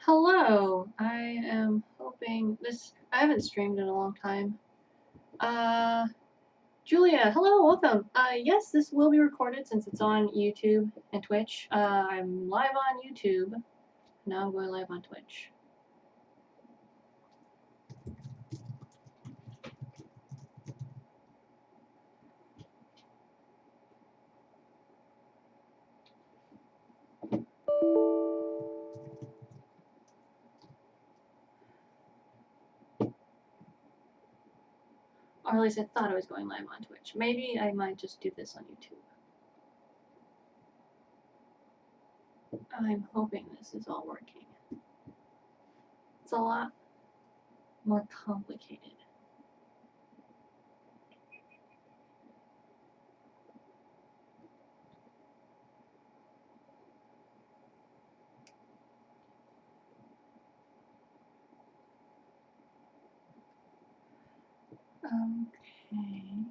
Hello, I am hoping this. I haven't streamed in a long time. Uh, Julia, hello, welcome. Yes, this will be recorded since it's on YouTube and Twitch. I'm live on YouTube. Now I'm going live on Twitch. Or at least I thought I was going live on Twitch. Maybe I might just do this on YouTube. I'm hoping this is all working. It's a lot more complicated. Okay.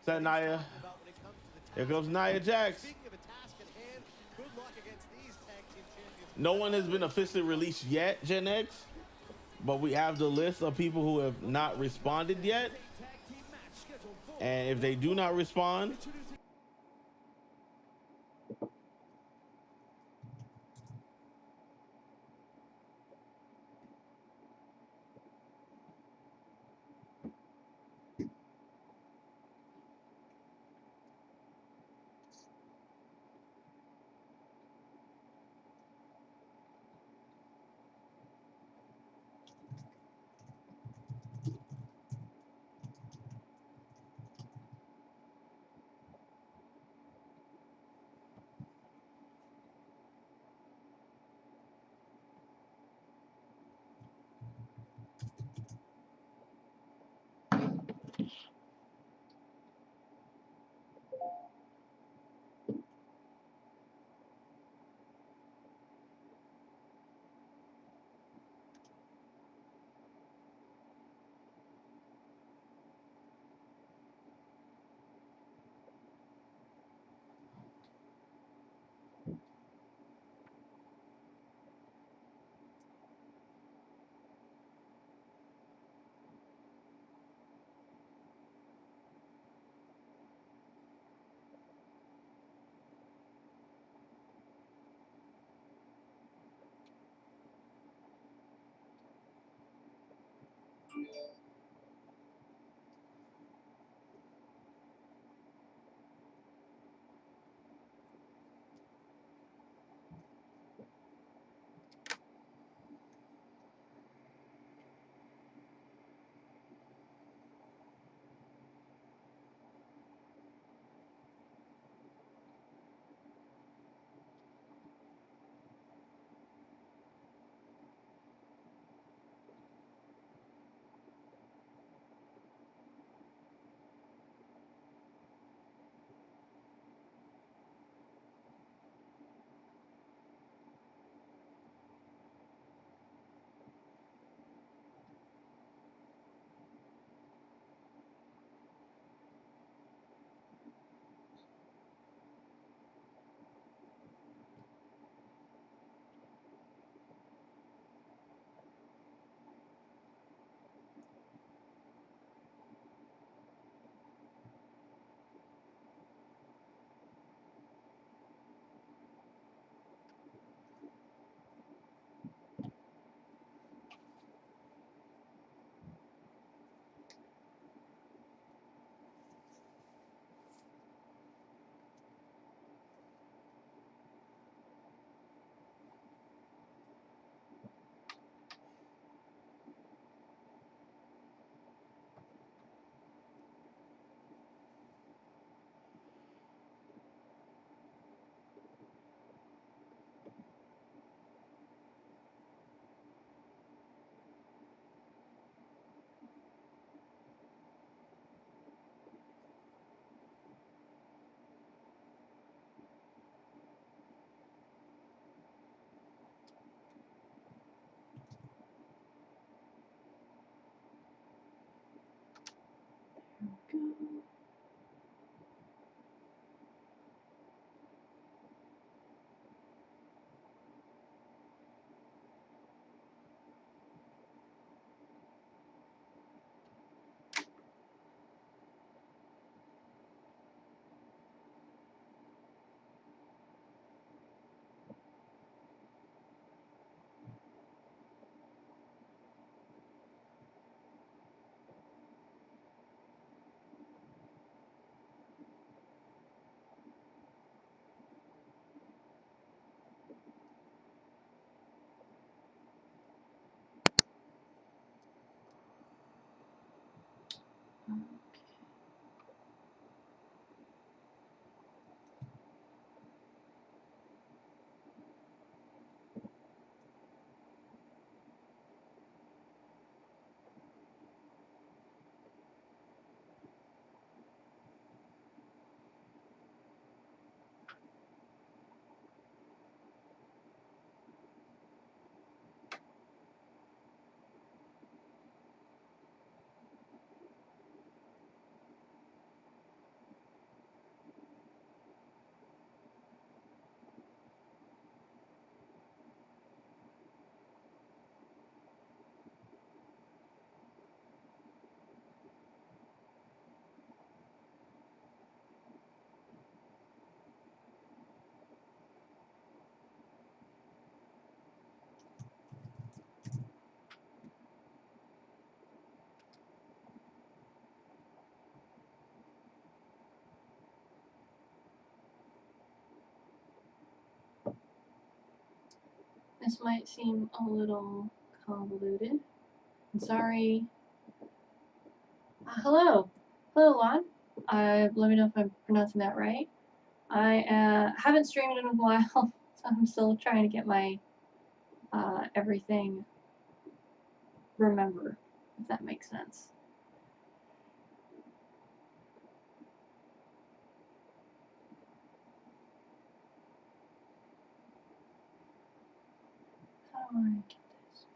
Is that Nia? Here comes Nia Jax. No one has been officially released yet, Gen X, but we have the list of people who have not responded yet. And if they do not respond, This might seem a little convoluted. I'm sorry. Hello. Hello, Lon. Let me know if I'm pronouncing that right. I haven't streamed in a while, so I'm still trying to get my everything remember, if that makes sense. How do I get this?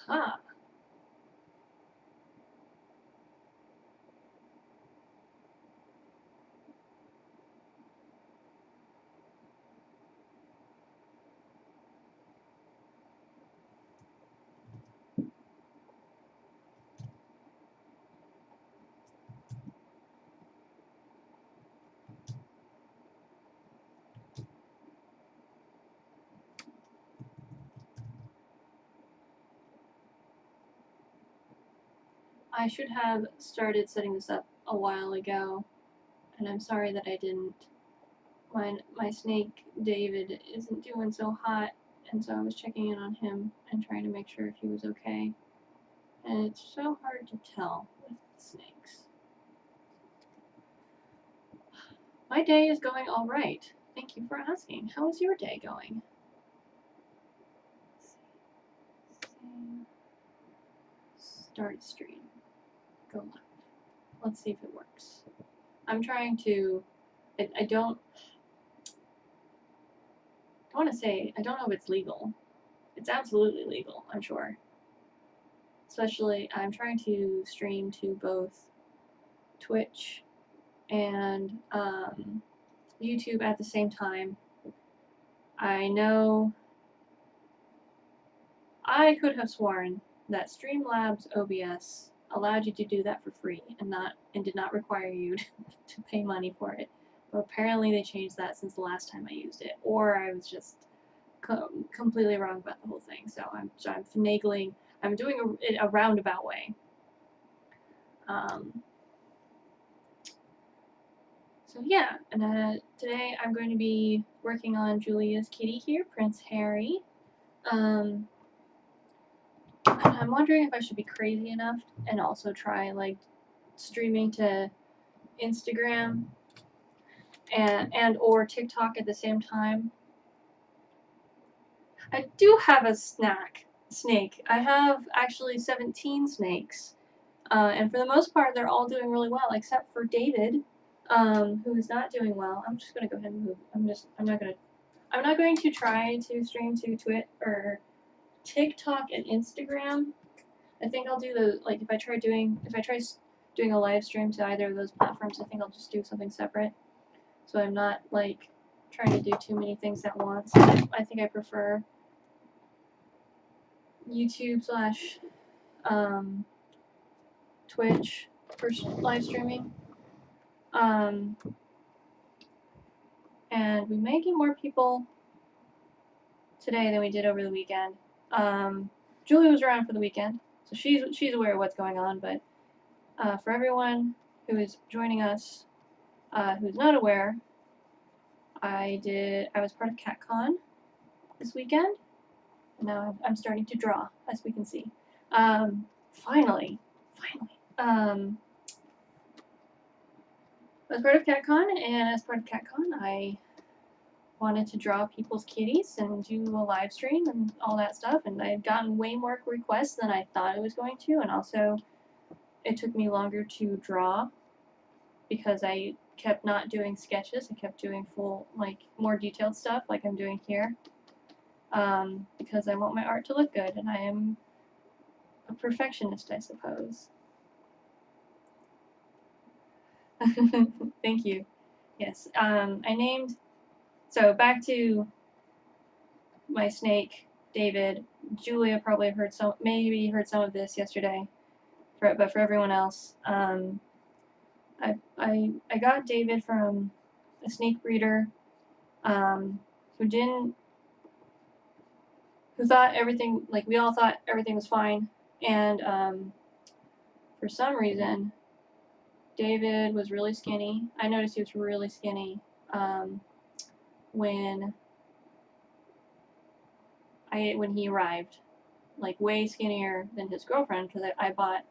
Ah. I should have started setting this up a while ago, and I'm sorry that I didn't. My snake, David, isn't doing so hot, and so I was checking in on him and trying to make sure if he was okay. And it's so hard to tell with snakes. My day is going all right. Thank you for asking. How is your day going? Start stream. Go live. Let's see if it works. I'm trying to. I don't want to say. I don't know if it's legal. It's absolutely legal, I'm sure. Especially, I'm trying to stream to both Twitch and YouTube at the same time. I know I could have sworn that Streamlabs OBS allowed you to do that for free and did not require you to pay money for it. But apparently they changed that since the last time I used it, or I was just completely wrong about the whole thing. So I'm finagling. I'm doing it a roundabout way. So yeah, and today I'm going to be working on Julia's kitty here, Prince Harry. And I'm wondering if I should be crazy enough and also try like streaming to Instagram and or TikTok at the same time. I do have a snake. I have actually 17 snakes. And for the most part, they're all doing really well, except for David, who is not doing well. I'm just gonna go ahead and move. I'm not going to try to stream to Twitch or TikTok and Instagram. I think I'll do if I try doing a live stream to either of those platforms, I think I'll just do something separate. So I'm not like trying to do too many things at once. I think I prefer YouTube / Twitch for live streaming. And we may get more people today than we did over the weekend. Julie was around for the weekend, so she's aware of what's going on. But for everyone who is joining us, who's not aware, I was part of CatCon this weekend. And now I'm starting to draw, as we can see. Finally. I was part of CatCon, and as part of CatCon, I wanted to draw people's kitties and do a live stream and all that stuff, and I had gotten way more requests than I thought I was going to, and also it took me longer to draw because I kept not doing sketches. I kept doing full, more detailed stuff like I'm doing here, because I want my art to look good, and I am a perfectionist, I suppose. Thank you. Yes, so back to my snake, David. Julia probably maybe heard some of this yesterday, but for everyone else, I got David from a snake breeder, who thought everything, we all thought everything was fine, and for some reason, David was really skinny. I noticed he was really skinny when he arrived, way skinnier than his girlfriend, because I bought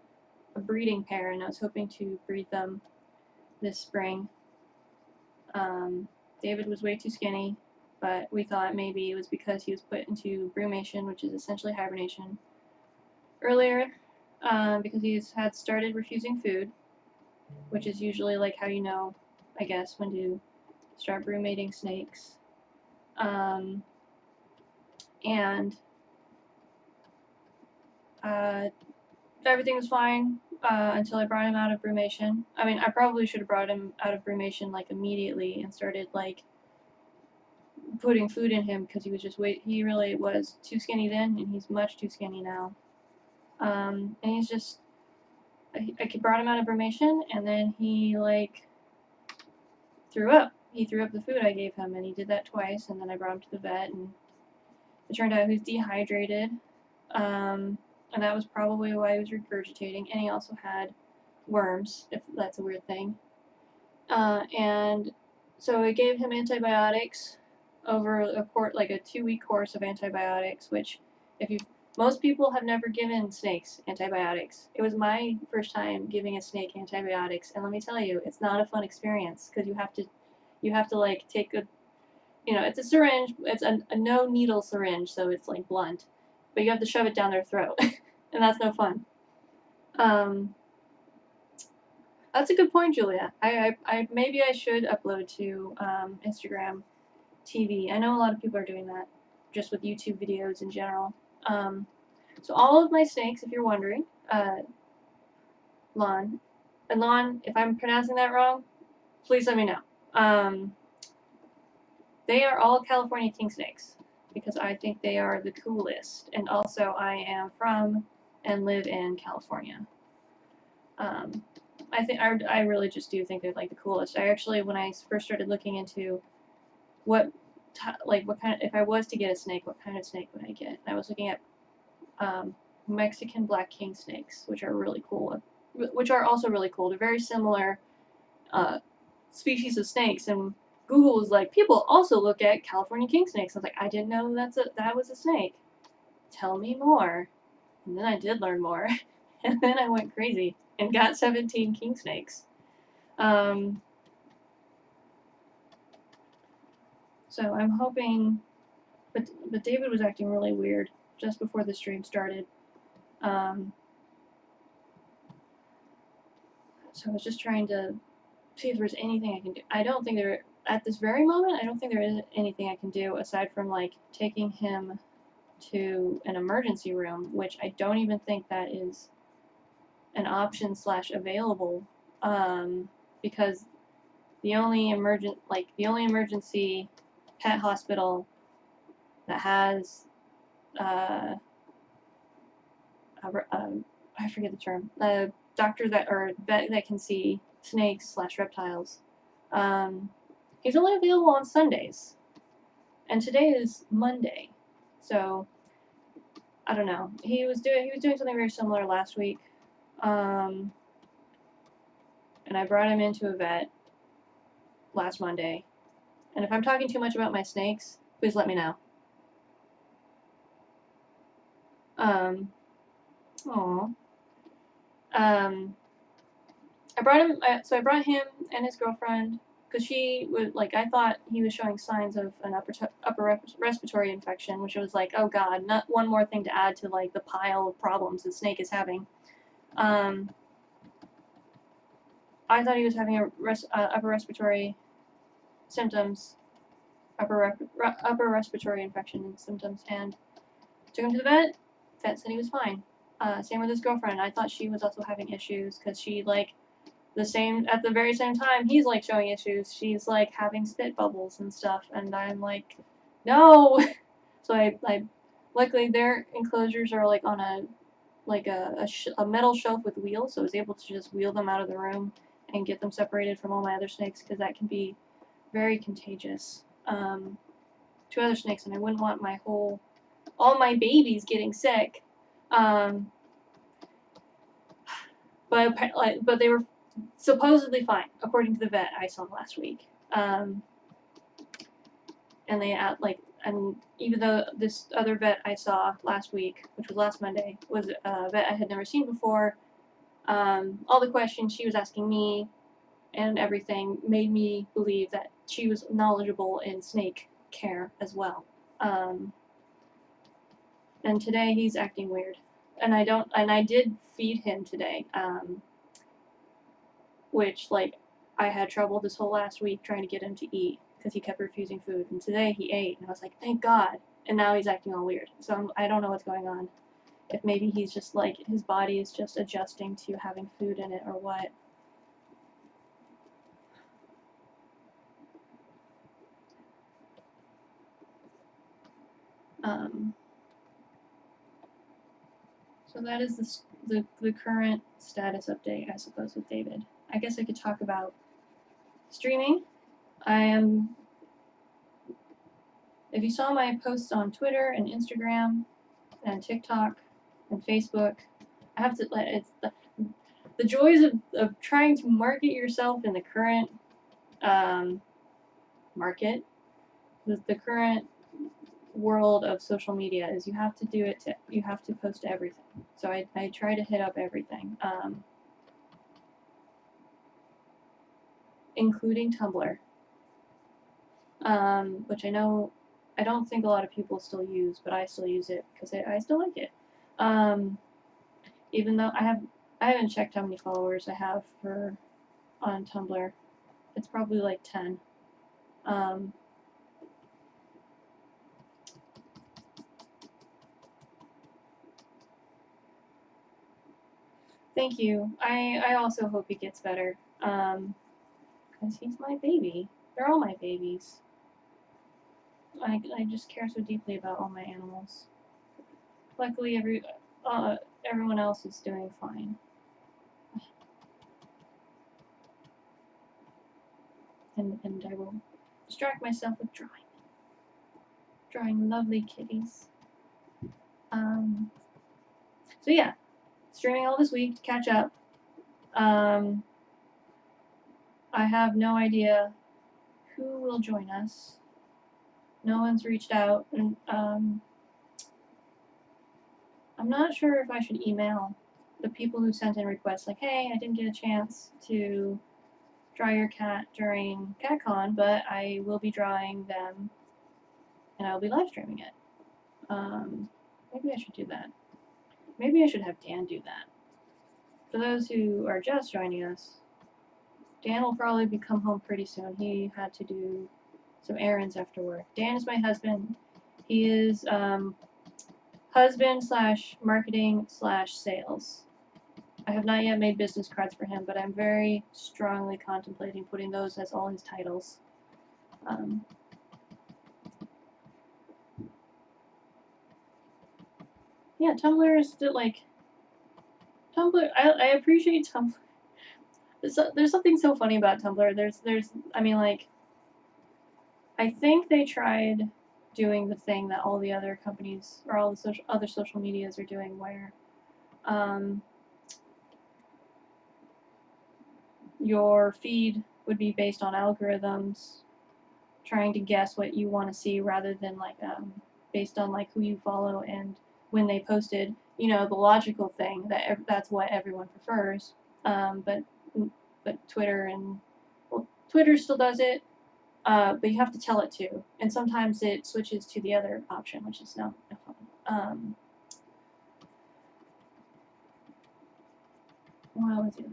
a breeding pair and I was hoping to breed them this spring. David was way too skinny, but we thought maybe it was because he was put into brumation, which is essentially hibernation, earlier, because he had started refusing food, which is usually how you know, I guess, when to start brumating snakes. And everything was fine until I brought him out of brumation. I mean, I probably should have brought him out of brumation immediately and started putting food in him, because he really was too skinny then, and he's much too skinny now. And he's just, I brought him out of brumation, and then he threw up. He threw up the food I gave him, and he did that twice, and then I brought him to the vet, and it turned out he was dehydrated. And that was probably why he was regurgitating, and he also had worms, if that's a weird thing. And so I gave him antibiotics over a 2-week course of antibiotics, which most people have never given snakes antibiotics. It was my first time giving a snake antibiotics, and let me tell you, it's not a fun experience, because you have to take it's a syringe, it's a no needle syringe, so it's blunt, but you have to shove it down their throat, and that's no fun. That's a good point, Julia. Maybe I should upload to Instagram TV. I know a lot of people are doing that, just with YouTube videos in general. So all of my snakes, if you're wondering, Lon, if I'm pronouncing that wrong, please let me know. They are all California king snakes, because I think they are the coolest, and also I am from and live in California. I really just do think they're the coolest. I actually, when I first started looking into what kind, if I was to get a snake, what kind of snake would I get? I was looking at Mexican black king snakes, which are really cool, which are also really cool. They're very similar species of snakes, and Google was people also look at California king snakes. I was I didn't know that was a snake. Tell me more. And then I did learn more, and then I went crazy and got 17 king snakes. So I'm hoping, but David was acting really weird just before the stream started. So I was just trying to see if there's anything I can do. I don't think there, at this very moment, I don't think there is anything I can do aside from like taking him to an emergency room, which I don't even think that is an option / available, because the only emergency pet hospital that has I forget the term, a doctor that or vet that can see snakes / reptiles. He's only available on Sundays, and today is Monday, so I don't know. He was doing something very similar last week, and I brought him into a vet last Monday. And if I'm talking too much about my snakes, please let me know. Aww. I brought him and his girlfriend because she was like, I thought he was showing signs of an upper respiratory infection, which was like, oh god, not one more thing to add to like the pile of problems the snake is having. I thought he was having upper respiratory symptoms, upper respiratory infection and symptoms, and took him to the vet. Vet said he was fine. Same with his girlfriend. I thought she was also having issues because she like at the very same time he's like showing issues. She's like having spit bubbles and stuff, and I'm like, no. So I luckily their enclosures are like on a metal shelf with wheels, so I was able to just wheel them out of the room and get them separated from all my other snakes because that can be very contagious to other snakes, and I wouldn't want all my babies getting sick. But they were supposedly fine, according to the vet I saw last week. And even though this other vet I saw last week, which was last Monday, was a vet I had never seen before, all the questions she was asking me and everything made me believe that she was knowledgeable in snake care as well. And today he's acting weird. And I did feed him today, which, like, I had trouble this whole last week trying to get him to eat because he kept refusing food. And today he ate, and I was like, thank God. And now he's acting all weird. So I don't know what's going on. If maybe he's just, like, his body is just adjusting to having food in it or what. So that is the current status update, I suppose, with David. I guess I could talk about streaming. If you saw my posts on Twitter and Instagram and TikTok and Facebook, I have to it's the joys of trying to market yourself in the current market, the current world of social media is you have to post everything. So I try to hit up everything, including Tumblr, which I don't think a lot of people still use, but I still use it because I still like it. Even though I haven't checked how many followers I have on Tumblr. It's probably like 10. Thank you. I also hope he gets better. Because he's my baby. They're all my babies. I just care so deeply about all my animals. Luckily, everyone else is doing fine. And I will distract myself with drawing. Drawing lovely kitties. So yeah, streaming all this week to catch up. I have no idea who will join us. No one's reached out, and I'm not sure if I should email the people who sent in requests like, hey, I didn't get a chance to draw your cat during CatCon, but I will be drawing them and I'll be live streaming it. Maybe I should do that. Maybe I should have Dan do that. For those who are just joining us, Dan will probably come home pretty soon. He had to do some errands after work. Dan is my husband. He is husband / marketing / sales. I have not yet made business cards for him, but I'm very strongly contemplating putting those as all his titles. Yeah, Tumblr is still like Tumblr. I appreciate Tumblr. There's something so funny about Tumblr. I mean, like, I think they tried doing the thing that all the other companies or all the other social medias are doing, where your feed would be based on algorithms trying to guess what you want to see, rather than like based on like who you follow and when they posted, you know, the logical thing that that's what everyone prefers. But Twitter and, well, Twitter still does it, but you have to tell it to, and sometimes it switches to the other option, which is no fun. What was it?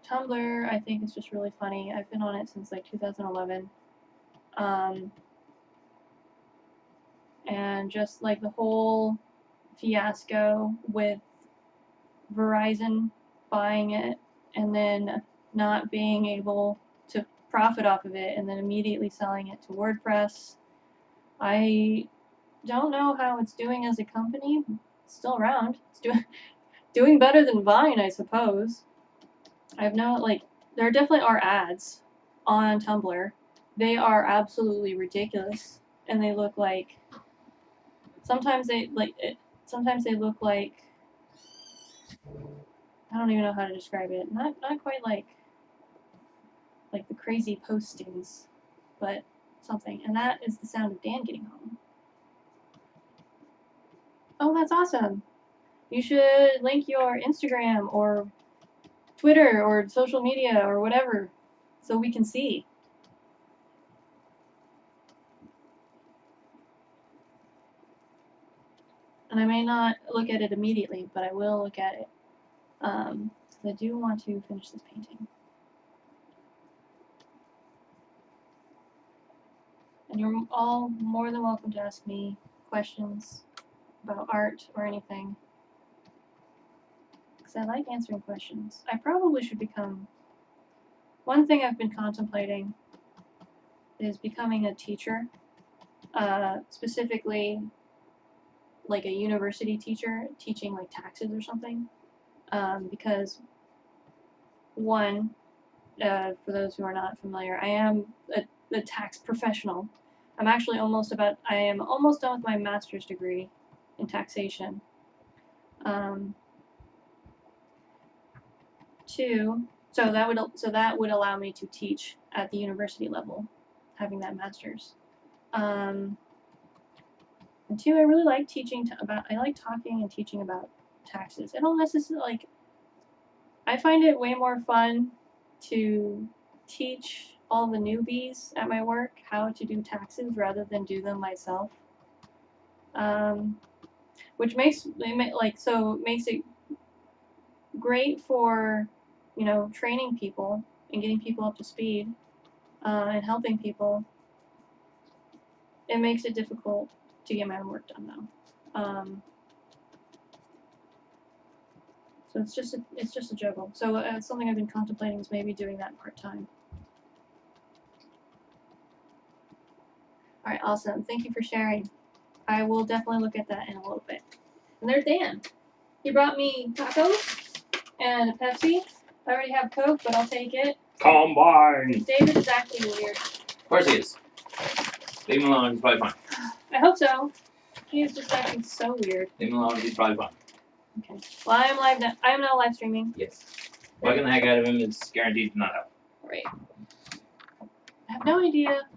Tumblr, I think, is just really funny. I've been on it since like 2011. And just like the whole fiasco with Verizon buying it and then not being able to profit off of it and then immediately selling it to WordPress. I don't know how it's doing as a company. It's still around. It's doing better than Vine, I suppose. I've known, like, there definitely are ads on Tumblr. They are absolutely ridiculous, and they look like, sometimes they look like, I don't even know how to describe it. Not quite like the crazy postings, but something. And that is the sound of Dan getting home. Oh, that's awesome. You should link your Instagram or Twitter or social media or whatever so we can see. And I may not look at it immediately, but I will look at it. Because I do want to finish this painting. And you're all more than welcome to ask me questions about art or anything. Because I like answering questions. I probably should become... One thing I've been contemplating is becoming a teacher. Specifically, like a university teacher, teaching like taxes or something. Because, one, for those who are not familiar, I am a tax professional. I am almost done with my master's degree in taxation. Two, so that would allow me to teach at the university level, having that master's. And two, I really like teaching I like talking and teaching about taxes. I don't necessarily I find it way more fun to teach all the newbies at my work how to do taxes rather than do them myself. Which makes it great for, you know, training people and getting people up to speed and helping people. It makes it difficult to get my own work done though. So it's just a juggle. So something I've been contemplating is maybe doing that part-time. Alright, awesome. Thank you for sharing. I will definitely look at that in a little bit. And there's Dan. He brought me tacos and a Pepsi. I already have Coke, but I'll take it. Combine! David is acting weird. Of course he is. Leave him alone, he's probably fine. I hope so. He is just acting so weird. Leave him alone, he's probably fine. Okay. Well, I am now live streaming. Yes. Bugging the heck out of him is guaranteed to not help. Right. I have no idea.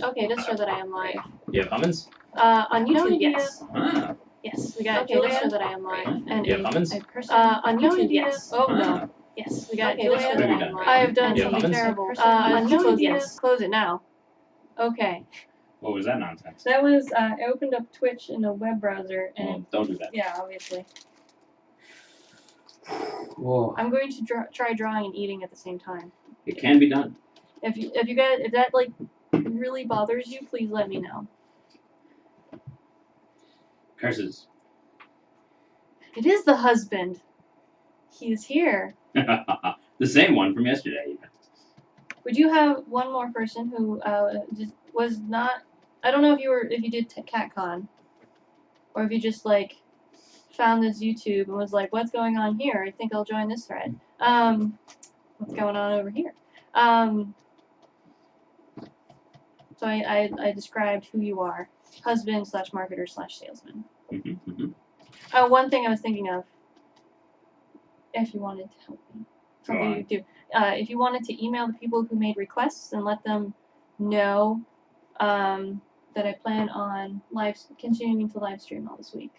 Okay, it does show that I am live. You have almonds? On YouTube, yes. Ah. Yes, we got Julia. It does show that I am live. And You have almonds? on YouTube, yes. Oh, no. Yes, we got Julia. What have you done? I have done You have something almonds? terrible. On YouTube, yes. Close it now. Okay. What was that nonsense? That was I opened up Twitch in a web browser and Oh, don't do that. yeah, obviously. Whoa. I'm going to try drawing and eating at the same time. It can be done. If that like really bothers you, please let me know. Curses. It is the husband. He is here. The same one from yesterday. Would you have one more person who just was not? I don't know if you did CatCon, or if you just like found this YouTube and was like, "What's going on here? I think I'll join this thread." What's going on over here? So I described who you are: husband / marketer / salesman. One thing I was thinking of, if you wanted to help me, something you do. If you wanted to email the people who made requests and let them know that I plan on continuing to live stream all this week,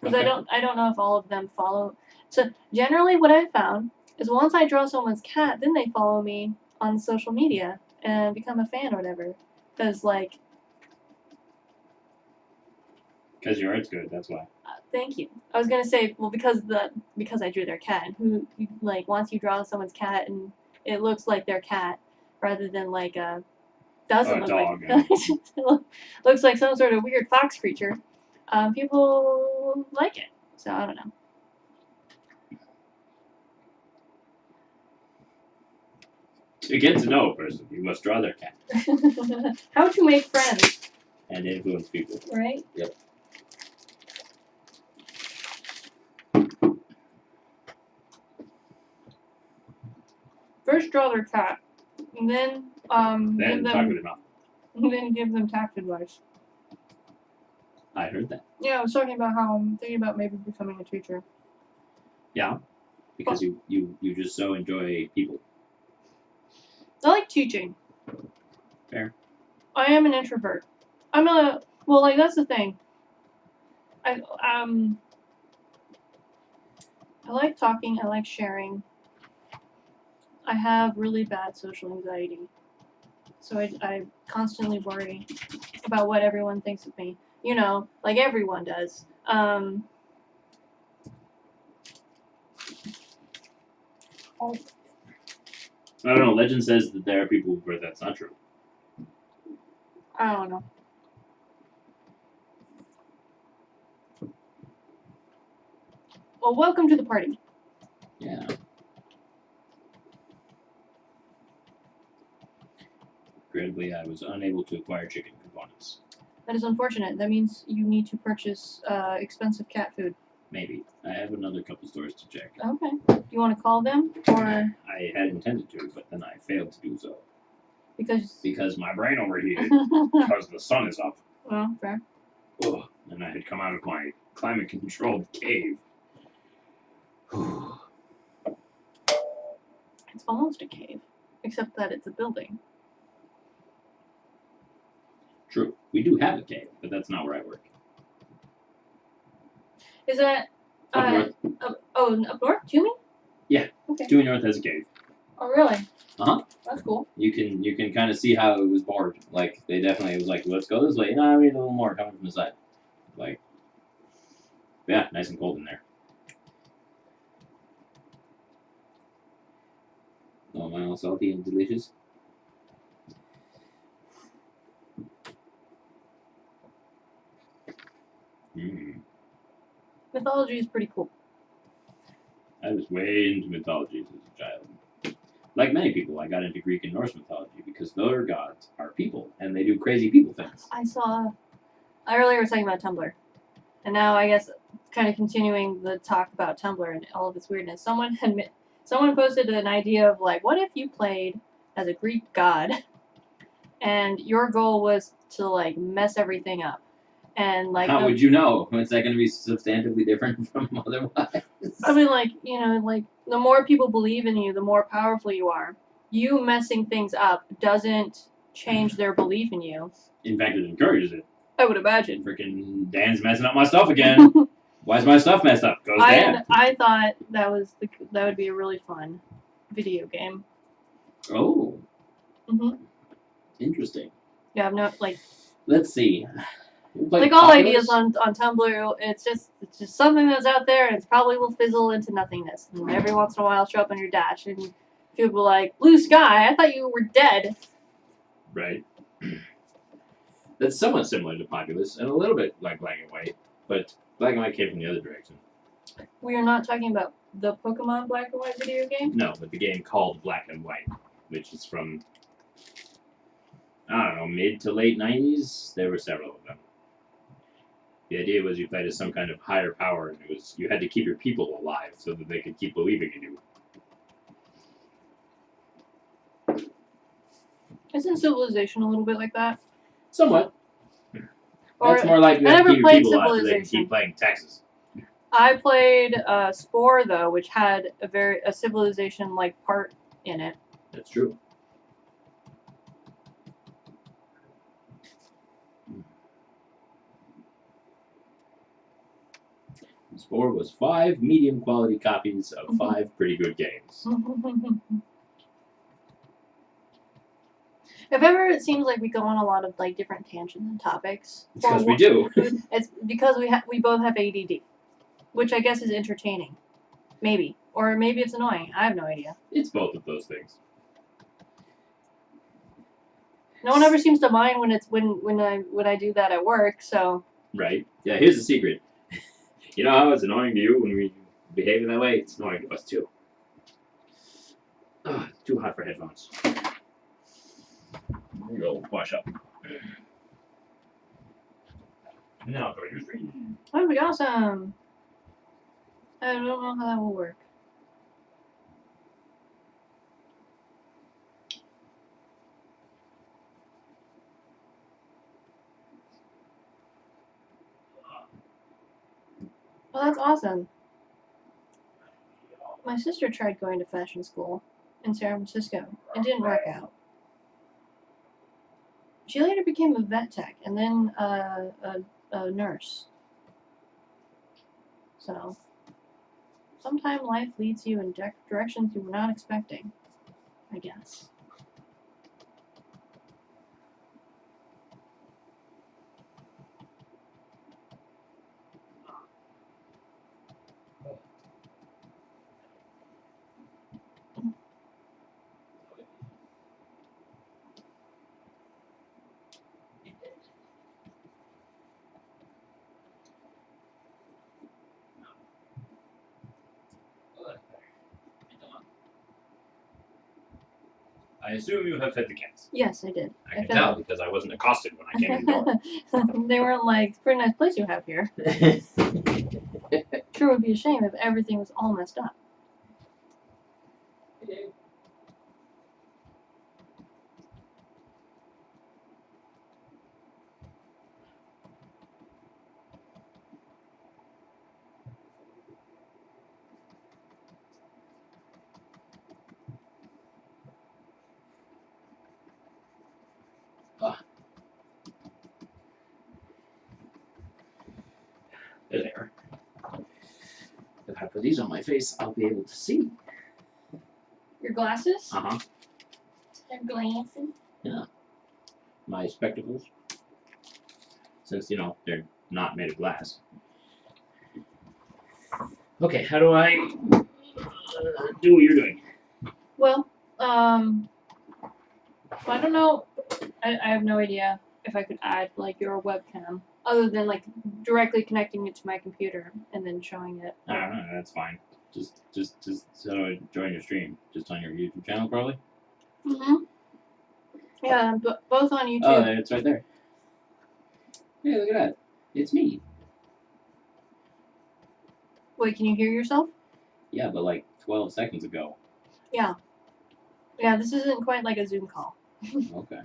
because Okay. I don't know if all of them follow. So generally, what I've found is once I draw someone's cat, then they follow me on social media and become a fan or whatever. Because like, Because your art's good, that's why. thank you. I was gonna say, well, because I drew their cat. Who like once you draw someone's cat and it looks like their cat rather than like a doesn't look dog, like looks like some sort of weird fox creature. People like it, so I don't know. To get to know a person, you must draw their cat How to make friends, and influence people. right? Yep. First draw their cat, and then Then talk with him out. then give them tax advice. I heard that. Yeah, I was talking about how I'm thinking about maybe becoming a teacher. Yeah, because you just so enjoy people. I like teaching. Fair. I am an introvert. That's the thing. I like talking, I like sharing. I have really bad social anxiety. So I constantly worry about what everyone thinks of me. You know, like everyone does. I don't know. Legend says that there are people where that's not true. I don't know. Well, welcome to the party. Yeah. Regrettably, I was unable to acquire chicken components. That is unfortunate. That means you need to purchase expensive cat food. Maybe. I have another couple stores to check. Okay. Do you want to call them, or I had intended to, but then I failed to do so. Because my brain overheated because the sun is up. Well, fair. Ugh. And I had come out of my climate-controlled cave. It's almost a cave, except that it's a building. True. We do have a cave, but that's not where I work. Is that Up north. up north? Toomey? Yeah. Okay. Toomey North has a cave. Oh, really? Uh-huh. That's cool. You can kind of see how it was bored. Like, they definitely was like, let's go this way. No, we need a little more coming from the side. Like, yeah, nice and cold in there. Oh, my all salty and delicious. Mm. Mythology is pretty cool. I was way into mythologies as a child. Like many people, I got into Greek and Norse mythology because their gods are people, and they do crazy people things. I earlier was talking about Tumblr, and now I guess kind of continuing the talk about Tumblr and all of its weirdness. Someone posted an idea of like, what if you played as a Greek god, and your goal was to like mess everything up, and like How would you know? Is that going to be substantively different from otherwise? I mean, like, you know, like, the more people believe in you, the more powerful you are. You messing things up doesn't change their belief in you. In fact, it encourages it. I would imagine. Freaking Dan's messing up my stuff again. Why is my stuff messed up? Goes Dan. I thought that would be a really fun video game. Oh. Mhm. Interesting. You have no like, Let's see. Like all ideas on Tumblr, it's just something that's out there, and it probably will fizzle into nothingness. And every once in a while, show up on your dash, and people are like, "Blue sky, I thought you were dead." Right. That's somewhat similar to Populous, and a little bit like Black and White, but Black and White came from the other direction. We are not talking about the Pokemon Black and White video game. No, but the game called Black and White, which is from, I don't know, mid to late 90s. There were several of them. The idea was you played as some kind of higher power, and you had to keep your people alive so that they could keep believing in you. Isn't Civilization a little bit like that? Somewhat. Or, that's more like you have to keep your people alive so they can keep playing Texas. I played Spore though, which had a Civilization-like part in it. That's true. Spore was 5 medium quality copies of 5 pretty good games. If ever it seems like we go on a lot of like different tangents and topics. It's because we do. It's because we both have ADD, which I guess is entertaining, maybe, or maybe it's annoying. I have no idea. It's both of those things. No one ever seems to mind when it's when I do that at work. So. Right. Yeah. Here's the secret. You know how it's annoying to you when we behave in that way? It's annoying to us too. Ugh, too hot for headphones. There you go. Wash up. Now go to your screen. That would be awesome. I don't know how that will work. Well, that's awesome. My sister tried going to fashion school in San Francisco. It didn't work out. She later became a vet tech and then a nurse. So, sometimes life leads you in directions you were not expecting, I guess. I assume you have fed the cats. Yes, I did. I can tell because I wasn't accosted when I came in the door. They weren't like, it's a pretty nice place you have here. Sure would be a shame if everything was all messed up. There. If I put these on my face, I'll be able to see. Your glasses? Uh-huh. Your glasses? Yeah. My spectacles. Since, you know, they're not made of glass. Okay, how do I do what you're doing? Well, I don't know. I have no idea if I could add, like, your webcam. Other than, like, directly connecting it to my computer and then showing it. I don't know, that's fine. Just so I join your stream. Just on your YouTube channel, probably? Mm-hmm. Yeah, both on YouTube. Oh, it's right there. Hey, look at that. It's me. Wait, can you hear yourself? Yeah, but like 12 seconds ago. Yeah. Yeah, this isn't quite like a Zoom call. Okay.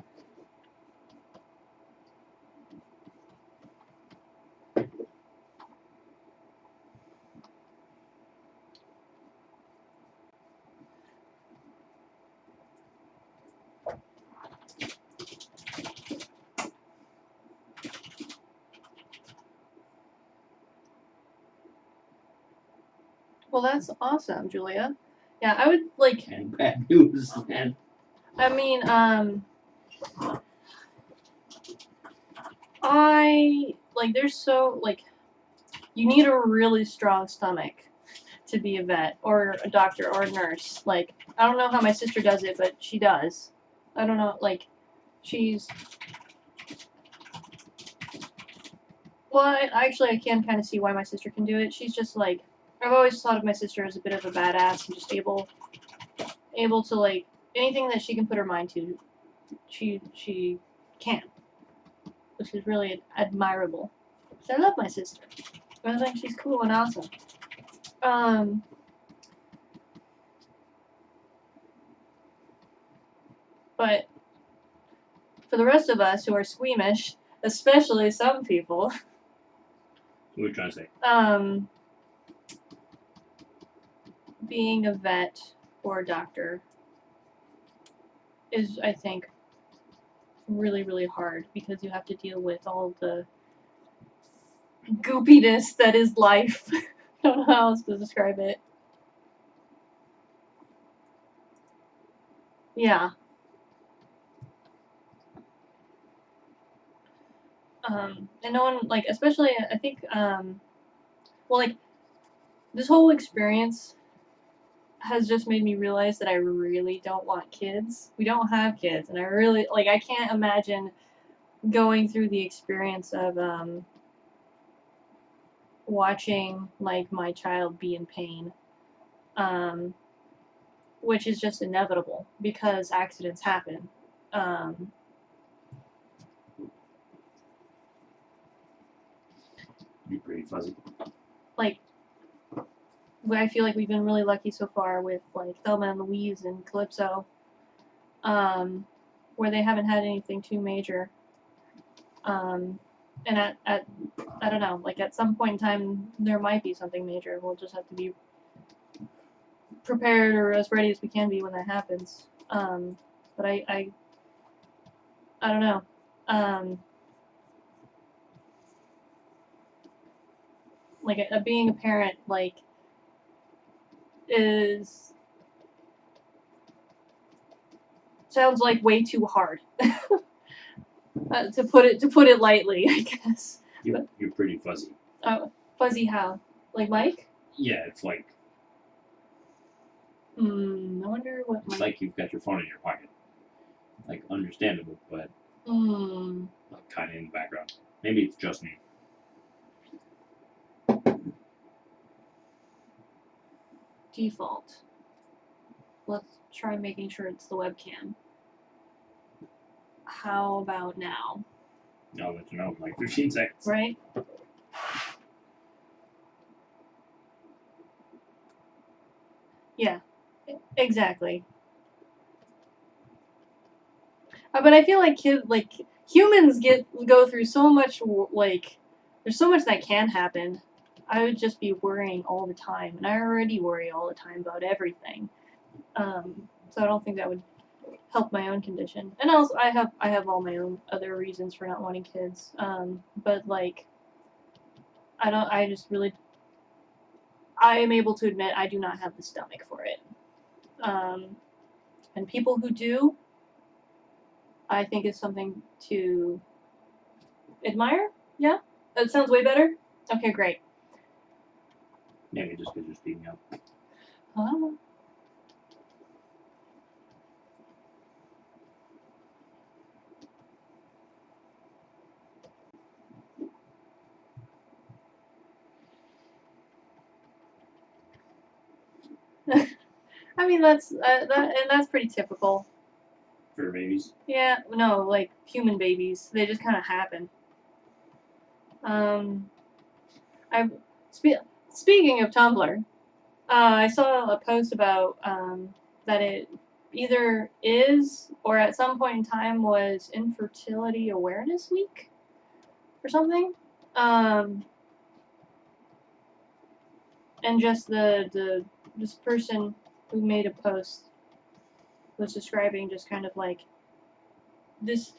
Well, that's awesome, Julia. Yeah, I would, like... And bad news, man. I mean, there's so, like, you need a really strong stomach to be a vet or a doctor or a nurse. Like, I don't know how my sister does it, but she does. I don't know, like, she's... Well, I can kind of see why my sister can do it. She's just, like... I've always thought of my sister as a bit of a badass and just able to, like, anything that she can put her mind to, she can. Which is really admirable. So I love my sister. I think she's cool and awesome. But for the rest of us who are squeamish, especially some people, What are you trying to say? Being a vet or a doctor is, I think, really, really hard because you have to deal with all the goopiness that is life. I don't know how else to describe it. Yeah. And no one, like, especially, I think, well, like, this whole experience has just made me realize that I really don't want kids. We don't have kids, and I really, like, I can't imagine going through the experience of, watching, like, my child be in pain, which is just inevitable because accidents happen. You're pretty fuzzy. Like, I feel like we've been really lucky so far with, like, Thelma and Louise and Calypso, where they haven't had anything too major. And at I don't know, like, at some point in time, there might be something major. We'll just have to be prepared or as ready as we can be when that happens. But I don't know. Like, being a parent, like, sounds like way too hard. To put it lightly, I guess. You're pretty fuzzy. Fuzzy how? Like Mike? Yeah, it's like... I wonder what It's Mike... like you've got your phone in your pocket. Like, understandable, but... Like, kind of in the background. Maybe it's just me. Default. Let's try making sure it's the webcam. How about now? I'll let you know in like 15 seconds. Right? Yeah, exactly. But I feel like humans go through so much, like, there's so much that can happen. I would just be worrying all the time, and I already worry all the time about everything. So I don't think that would help my own condition. And also, I have all my own other reasons for not wanting kids. But, like, I just really, I am able to admit I do not have the stomach for it. And people who do, I think is something to admire. Yeah? That sounds way better? Okay, great. Maybe just because you're speaking up. I mean, that's pretty typical. For babies? Yeah, no, like, human babies. They just kind of happen. Speaking of Tumblr, I saw a post about that it either is or at some point in time was Infertility Awareness Week or something. And just this person who made a post was describing just kind of like this.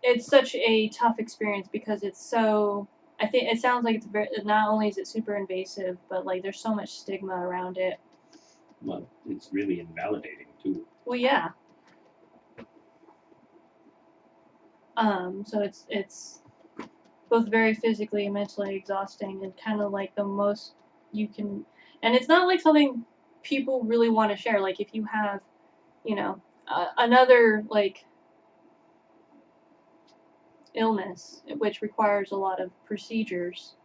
It's such a tough experience because it's so. I think it sounds like it's very. Not only is it super invasive, but like there's so much stigma around it. Well, it's really invalidating too. Well, yeah. So it's both very physically and mentally exhausting, and kind of like the most you can. And it's not like something people really want to share. Like if you have, you know, another like illness which requires a lot of procedures,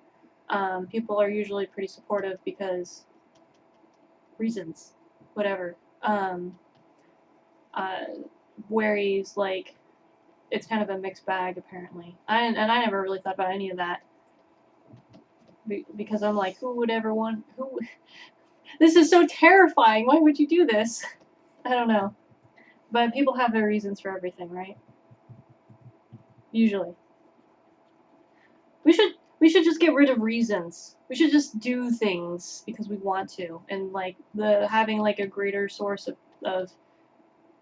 people are usually pretty supportive because reasons, whatever. Uh, whereas like it's kind of a mixed bag apparently. I never really thought about any of that because I'm like, who would ever want who? This is so terrifying. Why would you do this? I don't know. But people have their reasons for everything, right? Usually. We should just get rid of reasons. We should just do things because we want to, and like the having like a greater source of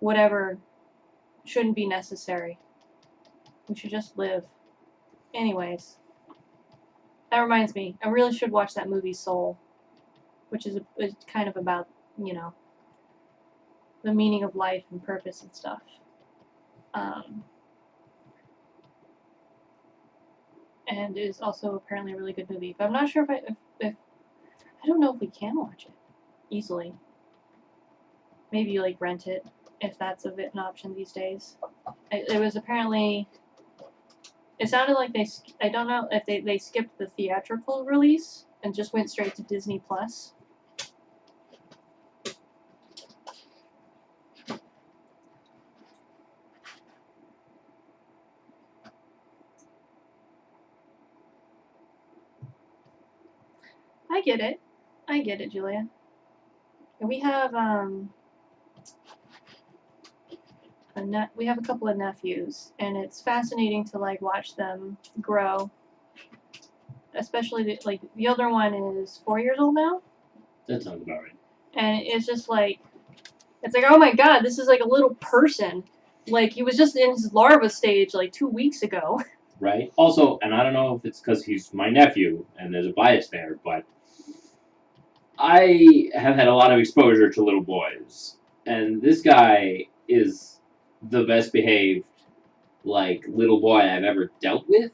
whatever shouldn't be necessary. We should just live. Anyways, that reminds me, I really should watch that movie Soul, which is kind of about, you know, the meaning of life and purpose and stuff. And is also apparently a really good movie. But I'm not sure if I don't know if we can watch it easily. Maybe you like rent it if that's an option these days. It was apparently. It sounded like I don't know if they skipped the theatrical release and just went straight to Disney Plus. I get it, Julia. And we have we have a couple of nephews, and it's fascinating to like watch them grow. Especially like the older one is 4 years old now. That sounds about right. And it's just like, it's like, oh my god, this is like a little person. Like he was just in his larva stage like 2 weeks ago. Right. Also, and I don't know if it's because he's my nephew and there's a bias there, but I have had a lot of exposure to little boys, and this guy is the best behaved like little boy I've ever dealt with.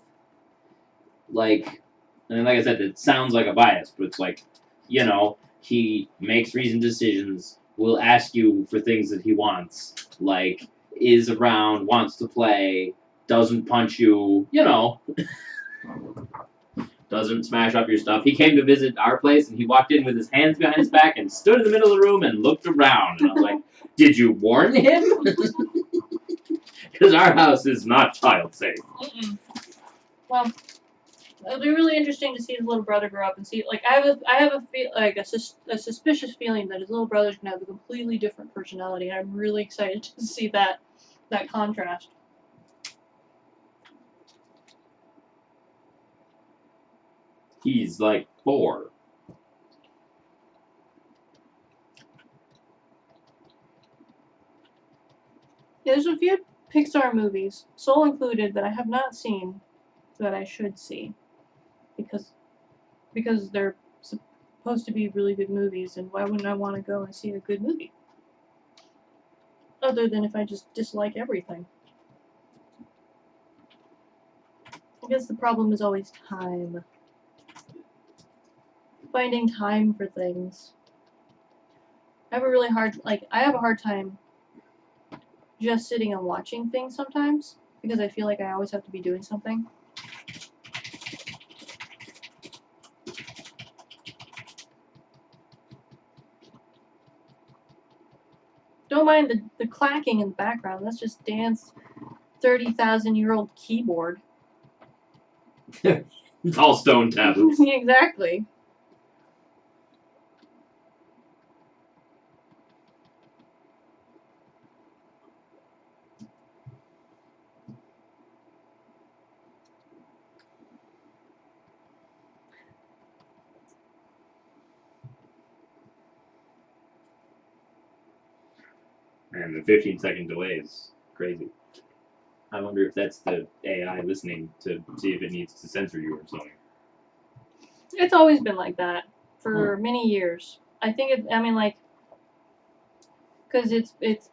Like, and like I said, it sounds like a bias, but it's like, you know, he makes reasoned decisions, will ask you for things that he wants, like, is around, wants to play, doesn't punch you, you know, doesn't smash up your stuff. He came to visit our place, and he walked in with his hands behind his back and stood in the middle of the room and looked around. And I was like, did you warn him? Because our house is not child safe. Well, it'll be really interesting to see his little brother grow up and see. Like, I have a suspicious feeling that his little brother's gonna have a completely different personality, and I'm really excited to see that contrast. He's like 4. Yeah, there's a few Pixar movies, Soul included, that I have not seen that I should see because they're supposed to be really good movies, and why wouldn't I want to go and see a good movie? Other than if I just dislike everything. I guess the problem is always time. Finding time for things. I have a hard time just sitting and watching things sometimes because I feel like I always have to be doing something. Don't mind the clacking in the background. That's just Dan's 30,000-year-old keyboard. It's all stone tablets. Exactly. And the 15-second delay is crazy. I wonder if that's the AI listening to see if it needs to censor you or something. It's always been like that for many years. I think because it's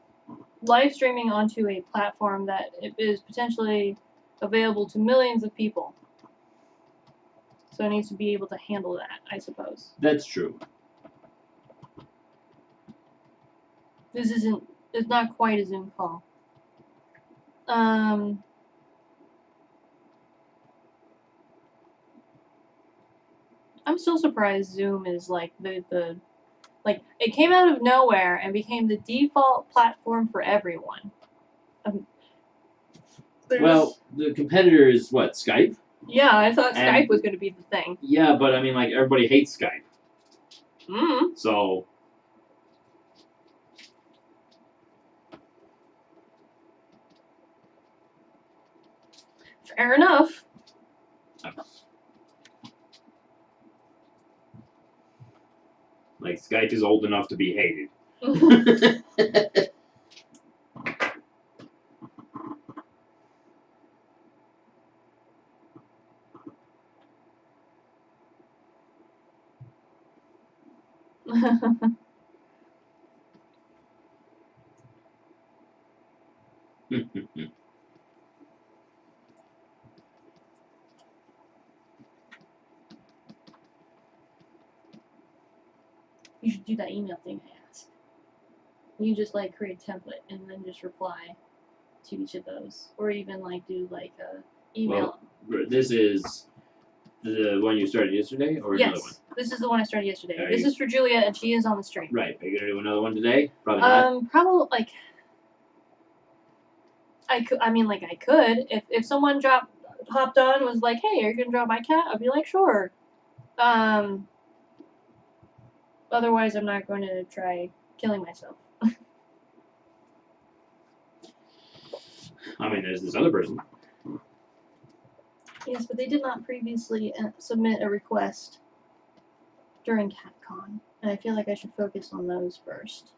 live streaming onto a platform that is potentially available to millions of people. So it needs to be able to handle that, I suppose. That's true. It's not quite a Zoom call. I'm still surprised Zoom is like the like it came out of nowhere and became the default platform for everyone. Well, the competitor is what, Skype? Yeah, I thought And- Skype was going to be the thing. Yeah, but I mean, like, everybody hates Skype. Mm. So, Fair enough. like, Skype is old enough to be hated. You should do that email thing I asked. You just like create a template and then just reply to each of those, or even like do like a email. Well, this is the one you started yesterday, or another one? Yes, this is the one I started yesterday. Are This you- is for Julia, and she is on the stream. Right. Are you gonna do another one today? Probably not. Probably like I could. I mean, like I could if someone hopped on and was like, "Hey, are you gonna draw my cat?" I'd be like, "Sure." Otherwise, I'm not going to try killing myself. I mean, there's this other person. Yes, but they did not previously submit a request during CatCon, and I feel like I should focus on those first.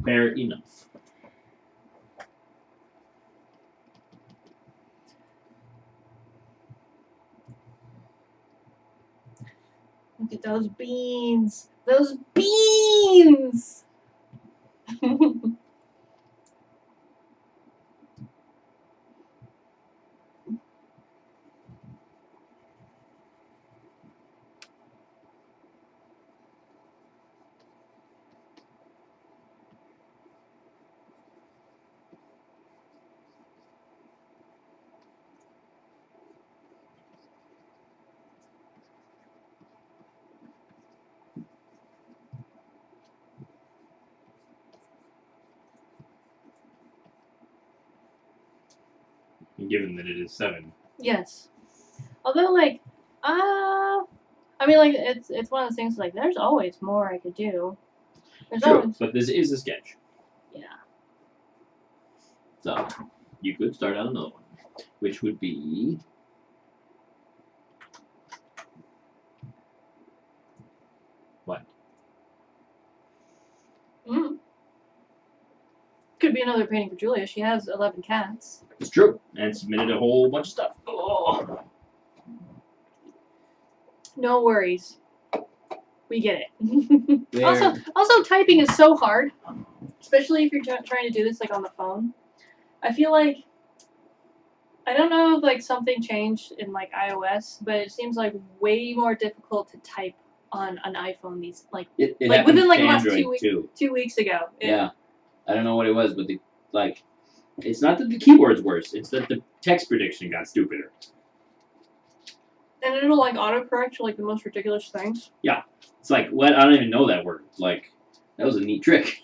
Fair enough. Look at those beans! Those beans! Given that it is 7. Yes. Although, like, I mean, like, it's one of those things, like, there's always more I could do. There's True, always... but this is a sketch. Yeah. So, you could start out another one, which would be... What? Mm. Could be another painting for Julia. She has 11 cats. It's true, and submitted a whole bunch of stuff. Oh. No worries. We get it. There. Also, typing is so hard, especially if you're trying to do this like on the phone. I feel like I don't know if like something changed in like iOS, but it seems like way more difficult to type on an iPhone these like It like happened within like to the last Android 2 weeks. too. 2 weeks ago. Yeah. I don't know what it was, but it's not that the keyboard's worse, it's that the text prediction got stupider. And it'll like autocorrect like the most ridiculous things. It's like, what? I don't even know that word. Like, that was a neat trick.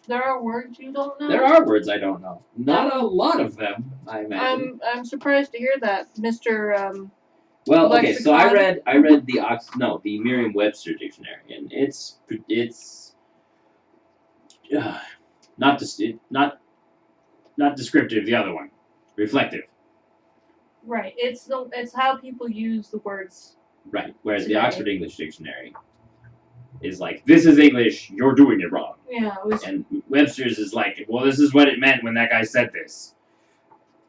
There are words you don't know. There are words I don't know. Not a lot of them, I imagine. I'm surprised to hear that, Mr. Well, okay, so I lexicon. read the Merriam-Webster dictionary, and it's not descriptive. The other one, reflective. Right. It's how people use the words. Right. Whereas Today. the Oxford English Dictionary is like, this is English, you're doing it wrong. Yeah, it was. And Webster's is like, well, this is what it meant when that guy said this.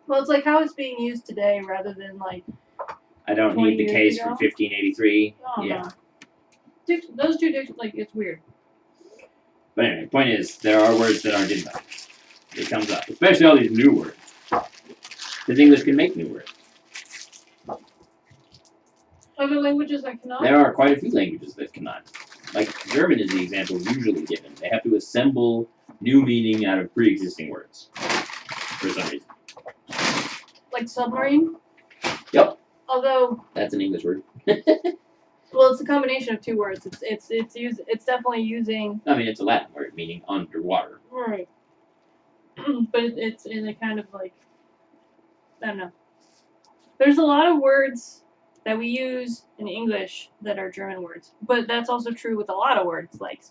Well, it's like how it's being used today rather than like. I don't 20 need the years case ago? from 1583. Oh, Yeah. no. Those two dictions, like, it's weird. But anyway, point is, there are words that aren't in them. It comes up, especially all these new words. Because English can make new words. Other languages that cannot? There are quite a few languages that cannot. Like German is the example usually given. They have to assemble new meaning out of pre-existing words for some reason. Like submarine? Yep. Although That's an English word. well, it's a combination of two words. It's definitely using I mean, it's a Latin word meaning underwater. right, but it's in a kind of like I don't know. There's a lot of words that we use in English that are German words, but that's also true with a lot of words like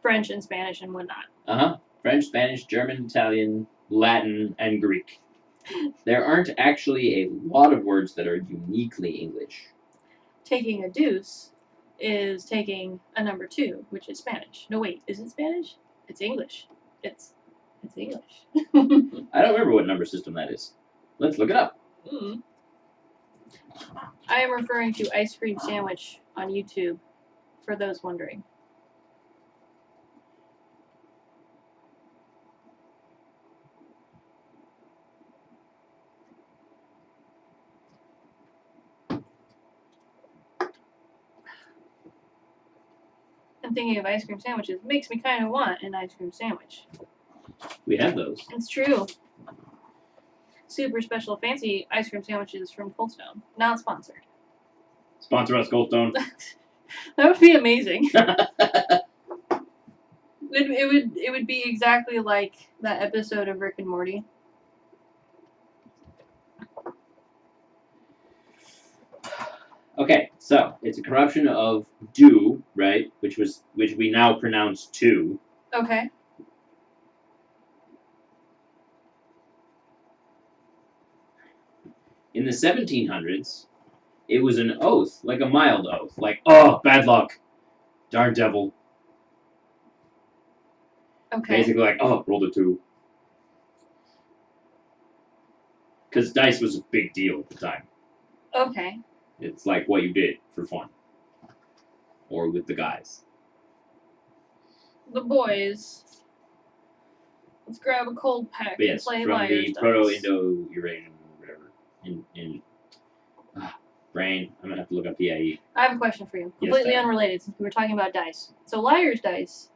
French and Spanish and whatnot. French, Spanish, German, Italian, Latin, and Greek. There aren't actually a lot of words that are uniquely English. Taking a deuce is taking a number 2, which is Spanish. No, wait, is it Spanish? It's English. It's English. I don't remember what number system that is. Let's look it up. I am referring to ice cream sandwich on YouTube, for those wondering. And thinking of ice cream sandwiches makes me kind of want an ice cream sandwich. We have those. It's true. Super special fancy ice cream sandwiches from Cold Stone. Not sponsored. Sponsor us, Goldstone. That would be amazing. It would be exactly like that episode of Rick and Morty. Okay, so it's a corruption of do, right? Which we now pronounce to. Okay. In the 1700s, it was an oath, like a mild oath, like, oh, bad luck, darn devil. Okay. Basically like, oh, rolled a 2. Because dice was a big deal at the time. Okay. It's like what you did for fun. Or with the guys. The boys. Let's grab a cold pack But yes, and play from liar's the dice. Proto-Indo-Eurasian, whatever, brain. I'm gonna have to look up PIE. I have a question for you. Yes, Completely Dad. unrelated, since we were talking about dice. So liar's dice.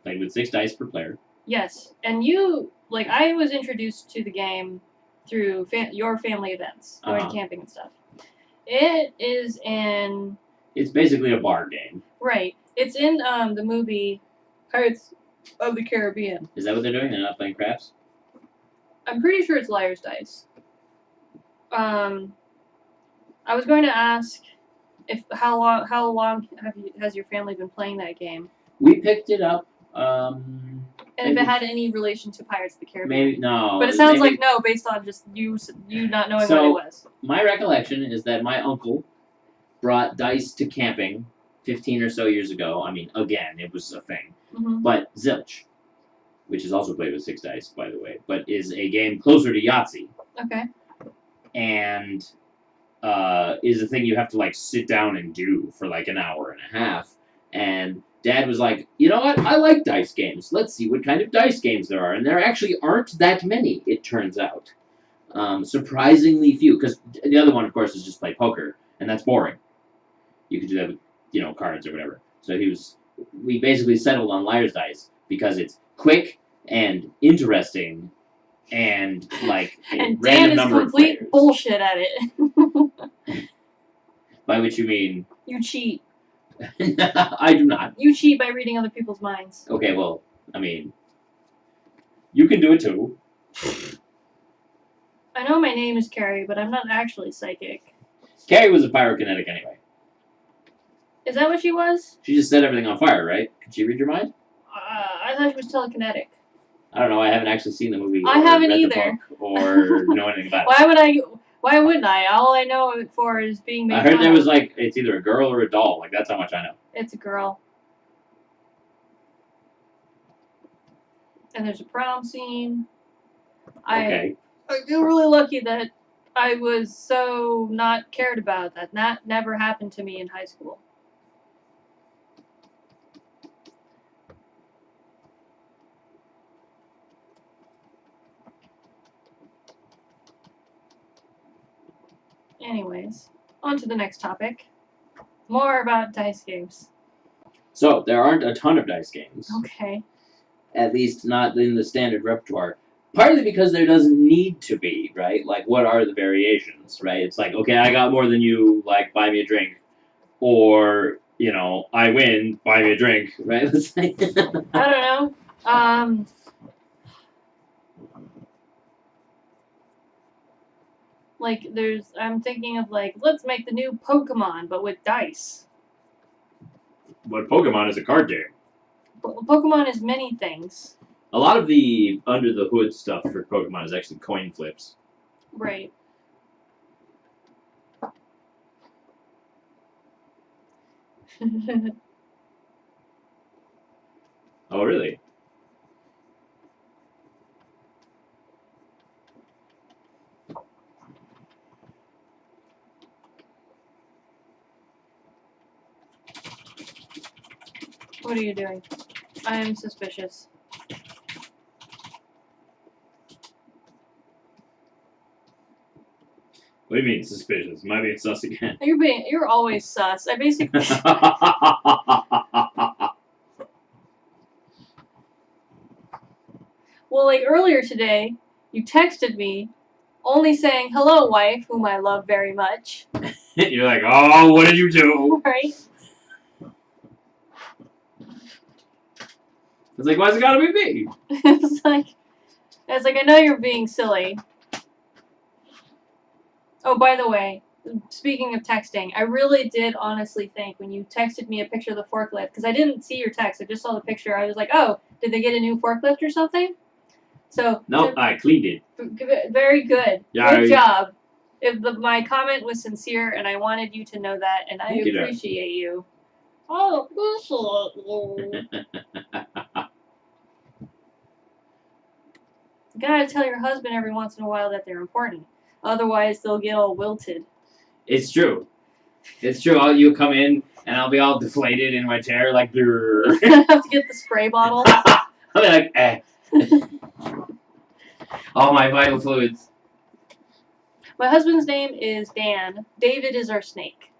Played with 6 dice per player. Yes, and you I was introduced to the game through your family events, going camping and stuff. It is in. It's basically a bar game. Right. It's in the movie Pirates of the Caribbean. Is that what they're doing? They're not playing craps? I'm pretty sure it's liar's dice. I was going to ask if how long has your family been playing that game? We picked it up. And if it had any relation to Pirates of the Caribbean? Maybe no. But it sounds like no, based on just you not knowing what it was. My recollection is that my uncle brought dice to camping 15 or so years ago. I mean, again, it was a thing. Mm-hmm. But Zilch, which is also played with 6 dice, by the way, but is a game closer to Yahtzee. Okay. And is a thing you have to sit down and do for an hour and a half. And Dad was like, you know what? I like dice games. Let's see what kind of dice games there are. And there actually aren't that many, it turns out. Surprisingly few. Because the other one, of course, is just play poker. And that's boring. You could do that with, cards or whatever. So we basically settled on liar's dice because it's quick and interesting and a and random Dan is number complete of players. Bullshit at it. By which you mean? You cheat. I do not. You cheat by reading other people's minds. Okay, well, I mean, you can do it too. I know my name is Carrie, but I'm not actually psychic. Carrie was a pyrokinetic anyway. Is that what she was? She just set everything on fire, right? Could she read your mind? I thought she was telekinetic. I don't know. I haven't actually seen the movie. I haven't read either. The book or know anything about it. Why wouldn't I? All I know it for is being made I heard fun there of. was it's either a girl or a doll. That's how much I know. It's a girl. And there's a prom scene. Okay. I feel really lucky that I was so not cared about that. That never happened to me in high school. Anyways, on to the next topic. More about dice games. So, there aren't a ton of dice games. Okay. At least not in the standard repertoire. Partly because there doesn't need to be, right? Like, what are the variations, right? It's like, okay, I got more than you, like, buy me a drink. Or, you know, I win, buy me a drink, right? It's like I don't know. Like, I'm thinking of, like, let's make the new Pokemon, but with dice. But Pokemon is a card game. Pokemon is many things. A lot of the under the hood stuff for Pokemon is actually coin flips. Right. Oh, really? What are you doing? I am suspicious. What do you mean suspicious? Am I being sus again? You're always sus. I basically Well, like earlier today, you texted me only saying hello, wife, whom I love very much. You're like, oh, what did you do? Right? It's like, why's it gotta be me? It's like I know you're being silly. Oh, by the way, speaking of texting, I really did honestly think when you texted me a picture of the forklift, because I didn't see your text, I just saw the picture. I was like, oh, did they get a new forklift or something? So No, I cleaned it. very good. Yeah, Good job. My comment was sincere, and I wanted you to know that, and I Thank you, darling. appreciate you. I appreciate you. You gotta tell your husband every once in a while that they're important. Otherwise, they'll get all wilted. It's true. It's true. You'll come in, and I'll be all deflated in my chair, like, You have to get the spray bottle. I'll be like, eh. All my vital fluids. My husband's name is Dan. David is our snake.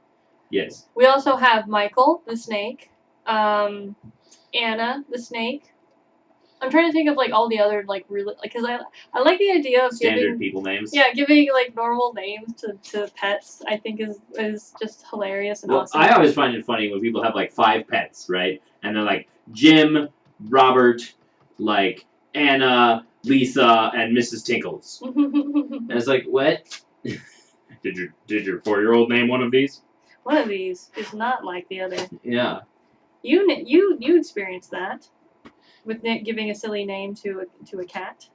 Yes. We also have Michael, the snake. Anna, the snake. I'm trying to think of like all the other like really because I like the idea of Standard people names. Yeah, giving like normal names to pets. I think is just hilarious and awesome. I always find it funny when people have like 5 pets, right? And they're like Jim, Robert, like Anna, Lisa, and Mrs. Tinkles. And it's like, what? Did your 4-year-old name one of these? One of these is not like the other. Yeah. You experienced that with giving a silly name to a cat.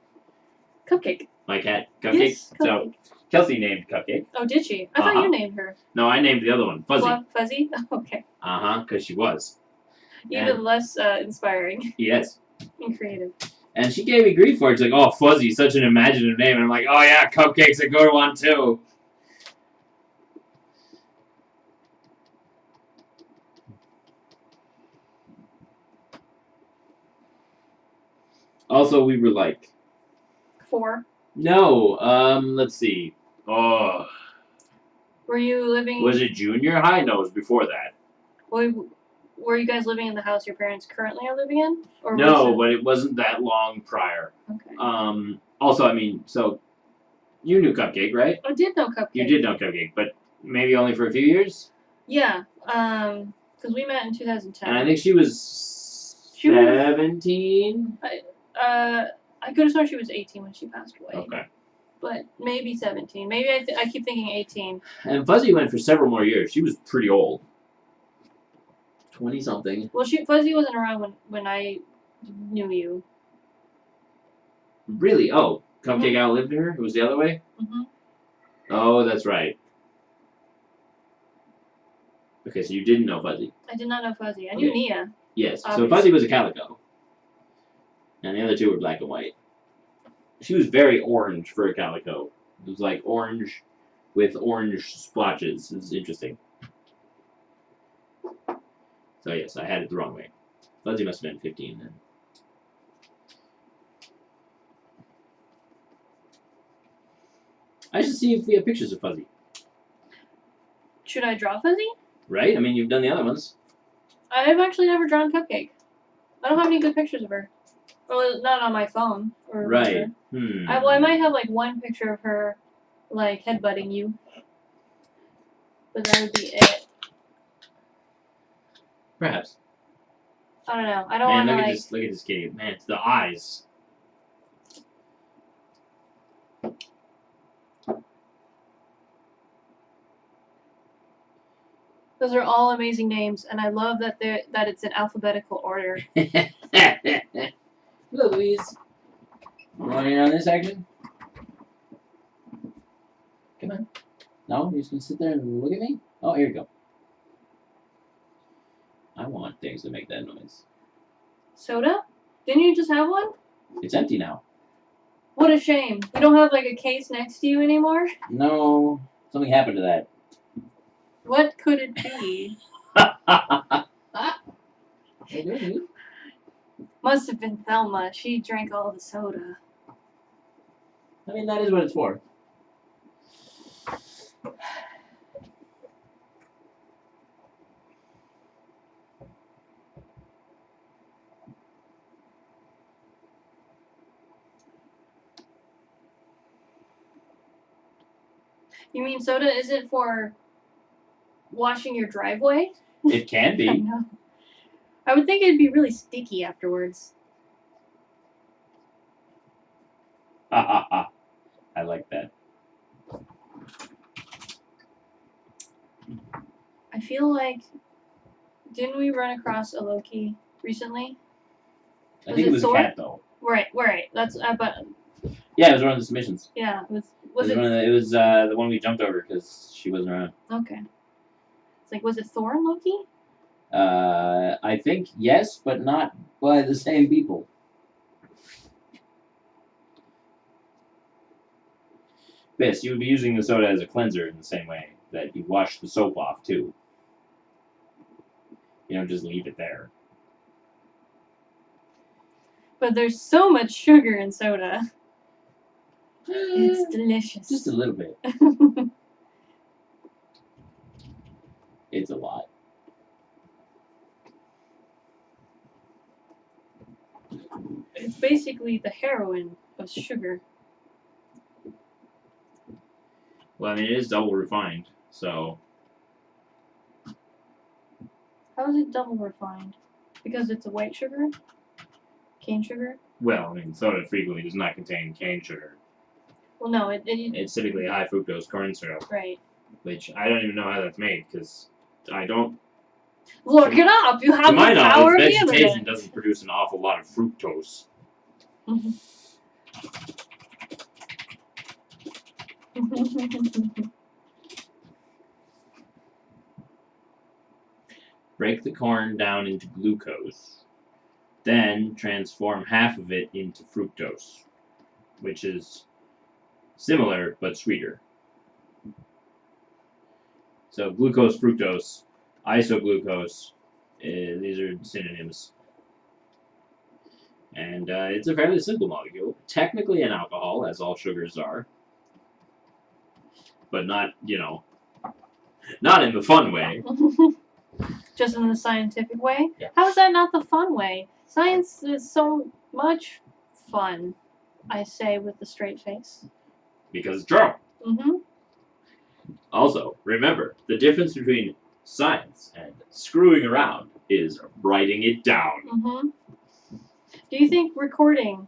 Cupcake. My cat, Cupcake. Yes, Cupcake. So Kelsey named Cupcake. Oh, did she? I thought you named her. No, I named the other one Fuzzy. Fuzzy? Okay. Because she was. Even less inspiring. Yes. And creative. And she gave me grief for it. She's like, oh, Fuzzy, such an imaginative name. And I'm like, oh yeah, Cupcake's a good one too. Also, we were like 4. No, let's see. Oh. Were you living? Was it junior high? No, it was before that. Were you guys living in the house your parents currently are living in? Or no, but it wasn't that long prior. Okay. Also, I mean, so you knew Cupcake, right? I did know Cupcake. You did know Cupcake, but maybe only for a few years? Yeah, because we met in 2010. And I think she was 17? I could have sworn she was 18 when she passed away. Okay. But maybe 17. Maybe I keep thinking 18. And Fuzzy went for several more years. She was pretty old. 20-something. Well, Fuzzy wasn't around when I knew you. Really? Oh, Cupcake outlived her? It was the other way? Mm-hmm. Oh, that's right. Okay, so you didn't know Fuzzy. I did not know Fuzzy. I knew Nia. Yes, obviously. So Fuzzy was a calico. And the other two were black and white. She was very orange for a calico. It was like orange with orange splotches. It was interesting. So yes, I had it the wrong way. Fuzzy must have been 15 then. I should see if we have pictures of Fuzzy. Should I draw Fuzzy? Right? I mean, you've done the other ones. I've actually never drawn Cupcake. I don't have any good pictures of her. Well, not on my phone. Or Right. whatever. I might have like one picture of her, like headbutting you. But that would be it. Perhaps. I don't know. I don't Man, want to like. look at this kitty. Man, it's the eyes. Those are all amazing names, and I love that it's in alphabetical order. Hello, Louise. You want in on this action? Come on. No? You're just going to sit there and look at me? Oh, here you go. I want things to make that noise. Soda? Didn't you just have one? It's empty now. What a shame. You don't have like a case next to you anymore? No. Something happened to that. What could it be? Must have been Thelma. She drank all the soda. I mean, that is what it's for. You mean soda isn't for washing your driveway? It can I be. know. I would think it'd be really sticky afterwards. I like that. I feel like, didn't we run across a Loki recently? I think it was a cat, though. Right. That's but Yeah, it was one of the submissions. yeah. Was it? It was the one we jumped over because she wasn't around. Okay. It's like, was it Thor and Loki? I think yes, but not by the same people. Yes, you would be using the soda as a cleanser in the same way that you wash the soap off too. You don't just leave it there. But there's so much sugar in soda. It's delicious. Just a little bit. It's a lot. It's basically the heroin of sugar. Well, I mean, it is double refined, so. How is it double refined? Because it's a white sugar? Cane sugar? Well, I mean, soda frequently does not contain cane sugar. Well, no, It's typically high fructose corn syrup. Right. Which I don't even know how that's made, because I don't. Look it up! You have to my the power of knowledge, the vegetation internet! doesn't produce an awful lot of fructose. Break the corn down into glucose. Then transform half of it into fructose, which is similar but sweeter. So glucose, fructose, isoglucose, these are synonyms. And it's a fairly simple molecule. Technically an alcohol, as all sugars are. But not, not in the fun way. Just in the scientific way? Yeah. How is that not the fun way? Science is so much fun, I say with a straight face. Because it's true. Mm-hmm. Also, remember, the difference between science and screwing around is writing it down. Mm-hmm. Do you think recording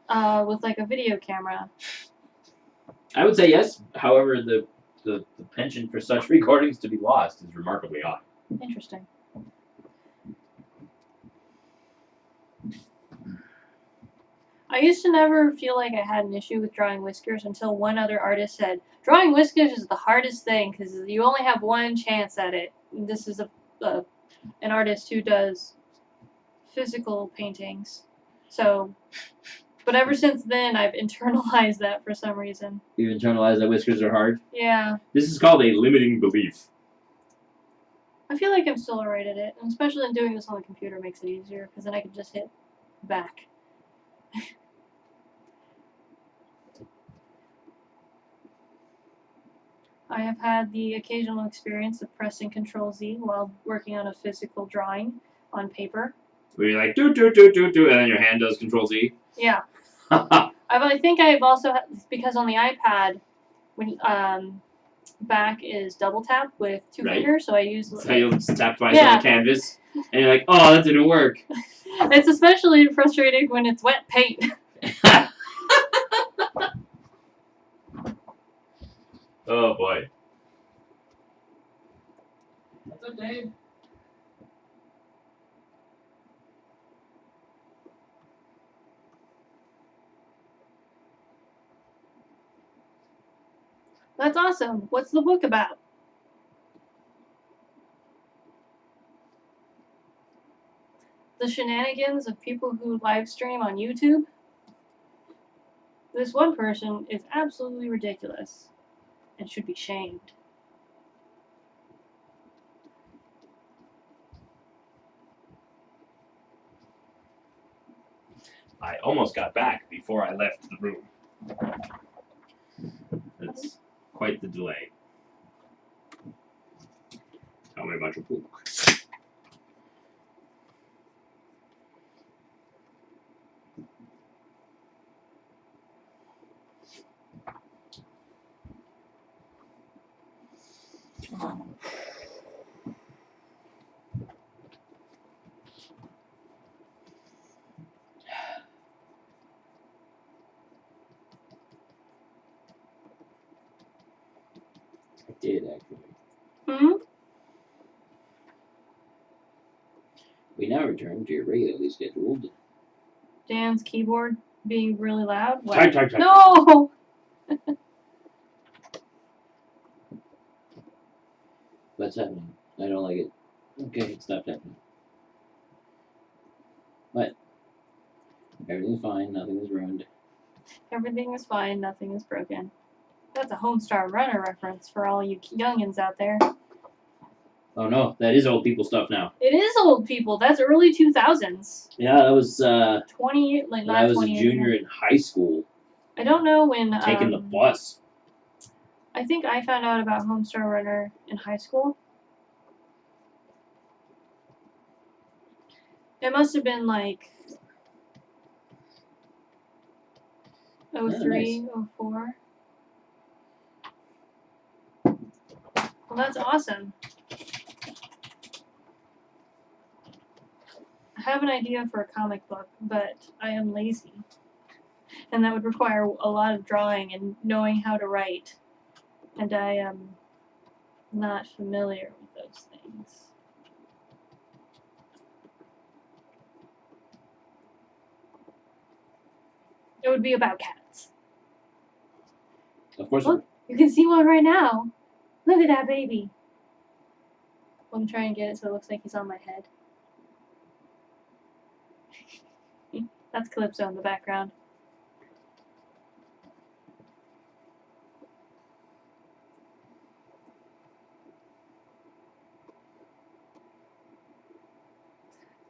with like a video camera? I would say yes. However, the penchant for such recordings to be lost is remarkably high. Interesting. I used to never feel like I had an issue with drawing whiskers until one other artist said, drawing whiskers is the hardest thing because you only have one chance at it. And this is an artist who does physical paintings. So, but ever since then, I've internalized that for some reason. You've internalized that whiskers are hard? Yeah. This is called a limiting belief. I feel like I'm still alright at it, and especially in doing this on the computer makes it easier, because then I can just hit back. I have had the occasional experience of pressing Control Z while working on a physical drawing on paper. Where you're like, do, and then your hand does Control Z. Yeah. I think I've also, because on the iPad, when back is double tap with two Right. fingers, so I use. So you'll tap twice on the canvas, and you're like, oh, that didn't work. It's especially frustrating when it's wet paint. Oh boy. What's up, Dave? That's awesome. What's the book about? The shenanigans of people who live stream on YouTube? This one person is absolutely ridiculous and should be shamed. I almost got back before I left the room. That's quite the delay. Tell me about your book. I did, actually. Hmm? We now return to your regularly scheduled. Dan's keyboard being really loud? What? Type. No! What's happening? I don't like it. Okay, it stopped happening. What? Everything's fine, nothing is ruined. Everything is fine, nothing is broken. That's a Homestar Runner reference for all you youngins out there. Oh no, that is old people stuff now. It is old people. That's early 2000s. Yeah, that was 20, like when not I was 20 a junior in high school, I don't know when. taking the bus. I think I found out about Homestar Runner in high school. It must have been like 03, 04. Well, that's awesome. I have an idea for a comic book, but I am lazy. And that would require a lot of drawing and knowing how to write. And I am not familiar with those things. It would be about cats. Of course. Look, you can see one right now. Look at that baby. I'm trying to get it so it looks like he's on my head. That's Calypso in the background.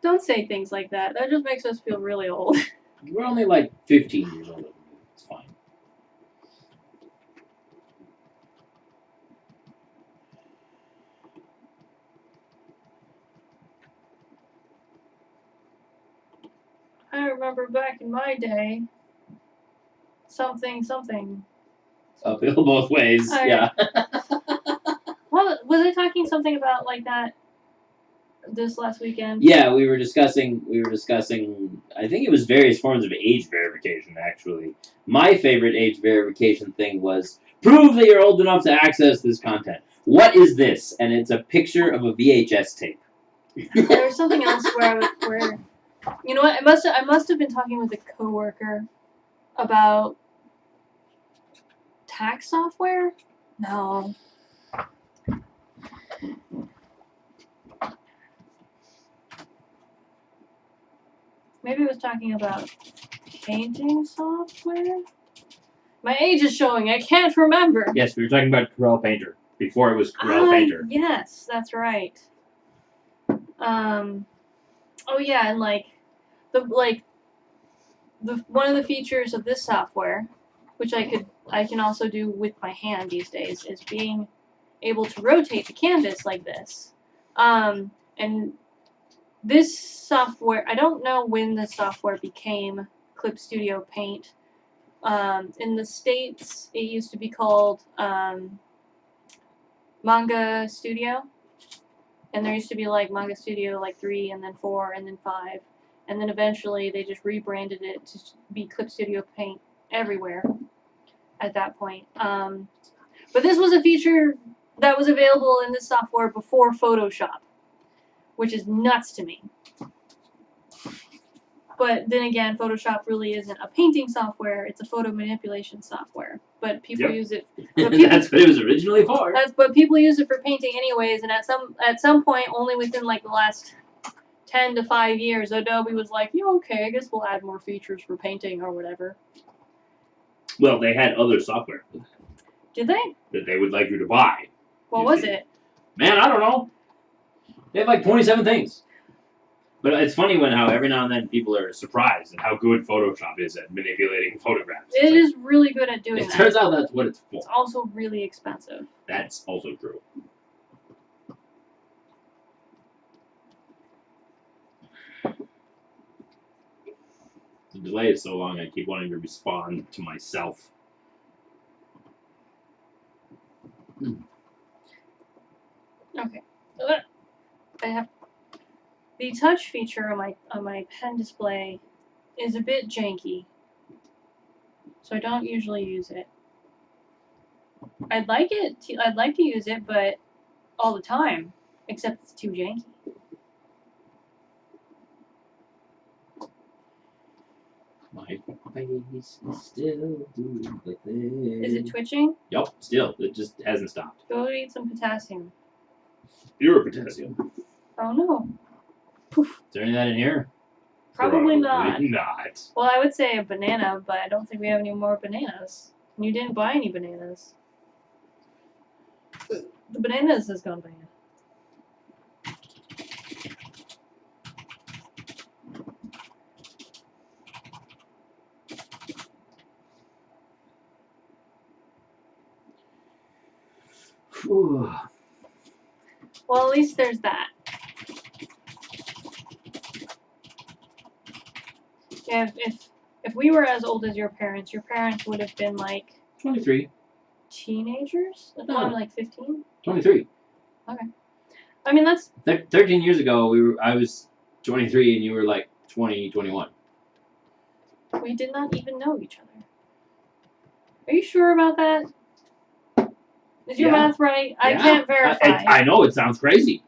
Don't say things like that. That just makes us feel really old. We're only like 15 years older than you. It's fine. I remember back in my day, something. Uphill both ways. Yeah. Well, was I talking something about like that this last weekend? Yeah, we were discussing. I think it was various forms of age verification. Actually, my favorite age verification thing was prove that you're old enough to access this content. What is this? And it's a picture of a VHS tape. There was something else where you know what? I must have been talking with a coworker about tax software. No. Maybe I was talking about painting software. My age is showing. I can't remember. Yes, we were talking about Corel Painter before it was Corel Painter. Yes, that's right. Oh yeah, and like the one of the features of this software which I can also do with my hand these days, is being able to rotate the canvas like this. And this software, I don't know when the software became Clip Studio Paint. In the States, it used to be called Manga Studio. And there used to be like Manga Studio like 3 and then 4 and then 5. And then eventually they just rebranded it to be Clip Studio Paint everywhere at that point. But this was a feature that was available in this software before Photoshop, which is nuts to me. But then again, Photoshop really isn't a painting software; it's a photo manipulation software. But people use it. But people, that's what it was originally for. But people use it for painting anyways. And at some point, only within like the last 10 to 5 years, Adobe was like, "Yeah, okay, I guess we'll add more features for painting or whatever." Well, they had other software. Did they? That they would like you to buy. What was it? Man, I don't know. They have like 27 things. But it's funny how every now and then people are surprised at how good Photoshop is at manipulating photographs. It is really good at doing that. It turns out that's what it's for. It's also really expensive. That's also true. The delay is so long, I keep wanting to respond to myself. Okay. I have the touch feature on my pen display is a bit janky, so I don't usually use it. I'd like to use it, but all the time, except it's too janky. My face is still doing the thing. Is it twitching? Yup, still. It just hasn't stopped. Go eat some potassium. You're a potassium. Oh no. Poof. Is there any of that in here? Probably not. Not. Well, I would say a banana, but I don't think we have any more bananas. And you didn't buy any bananas. The bananas has gone bad. Whew. Well, at least there's that. If we were as old as your parents would have been like 23. teenagers? No. I'm like 15? 23. Okay. I mean, that's 13 years ago, I was 23 and you were like 20, 21. we did not even know each other. Are you sure about that? Is your math right? I can't verify. I know it sounds crazy.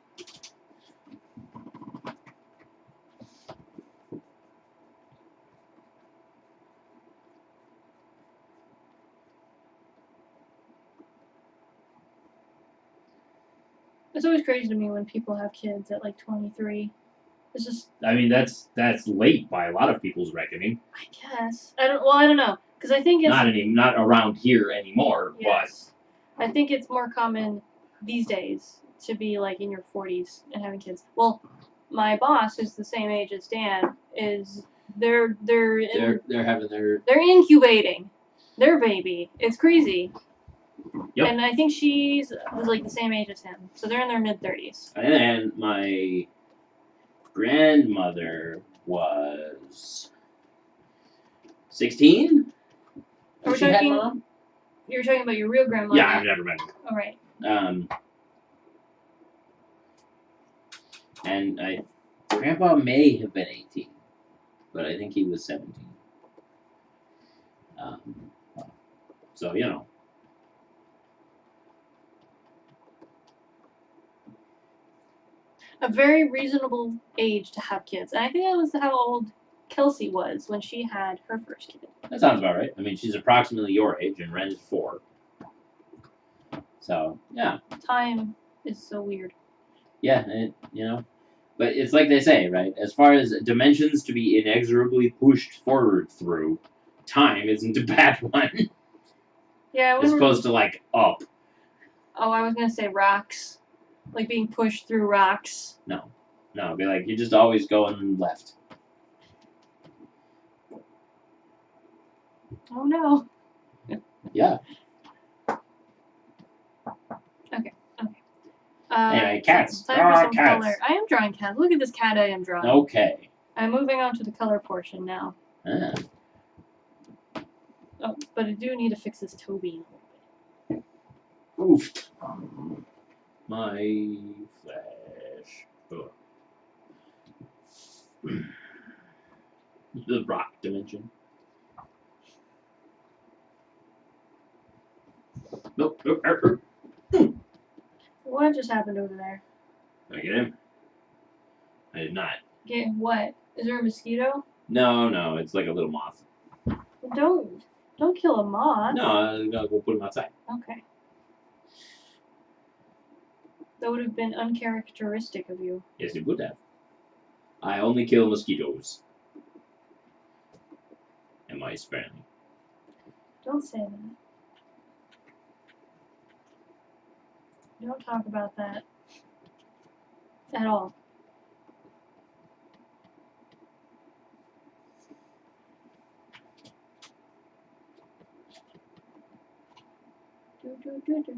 It's always crazy to me when people have kids at like 23. It's just. I mean, that's late by a lot of people's reckoning. I guess. I don't know, because I think it's not around here anymore. Yes. I think it's more common these days to be like in your 40s and having kids. Well, my boss, who's the same age as Dan, is they're incubating their baby. It's crazy. Yep. And I think she's like the same age as him, so they're in their mid-30s. And my grandmother was 16. Are we talking? You're talking about your real grandmother? Yeah, I've never met her. All right. And Grandpa may have been 18, but I think he was 17. So, you know. A very reasonable age to have kids. And I think that was how old Kelsey was when she had her first kid. That sounds about right. I mean, she's approximately your age, and Ren is 4. So, yeah. Time is so weird. Yeah, you know. But it's like they say, right? As far as dimensions to be inexorably pushed forward through, time isn't a bad one. Yeah, as opposed to, like, up. Oh, I was going to say rocks. Like being pushed through rocks. No. No, be like, you're just always going left. Oh, no. Yeah. Anyway, cats. It's time for some Cats. color. I am drawing cats. Look at this cat I am drawing. Okay. I'm moving on to the color portion now. Ah. Oh, but I do need to fix this toe bean a little bit. Oof. My flesh. Oh. The rock dimension. Nope. What just happened over there? Did I get him? I did not. Get what? Is there a mosquito? No, it's like a little moth. Don't kill a moth. No, I'm gonna go put him outside. Okay. That would have been uncharacteristic of you. Yes, it would have. I only kill mosquitoes. And mice, apparently. Don't say that. Don't talk about that. At all.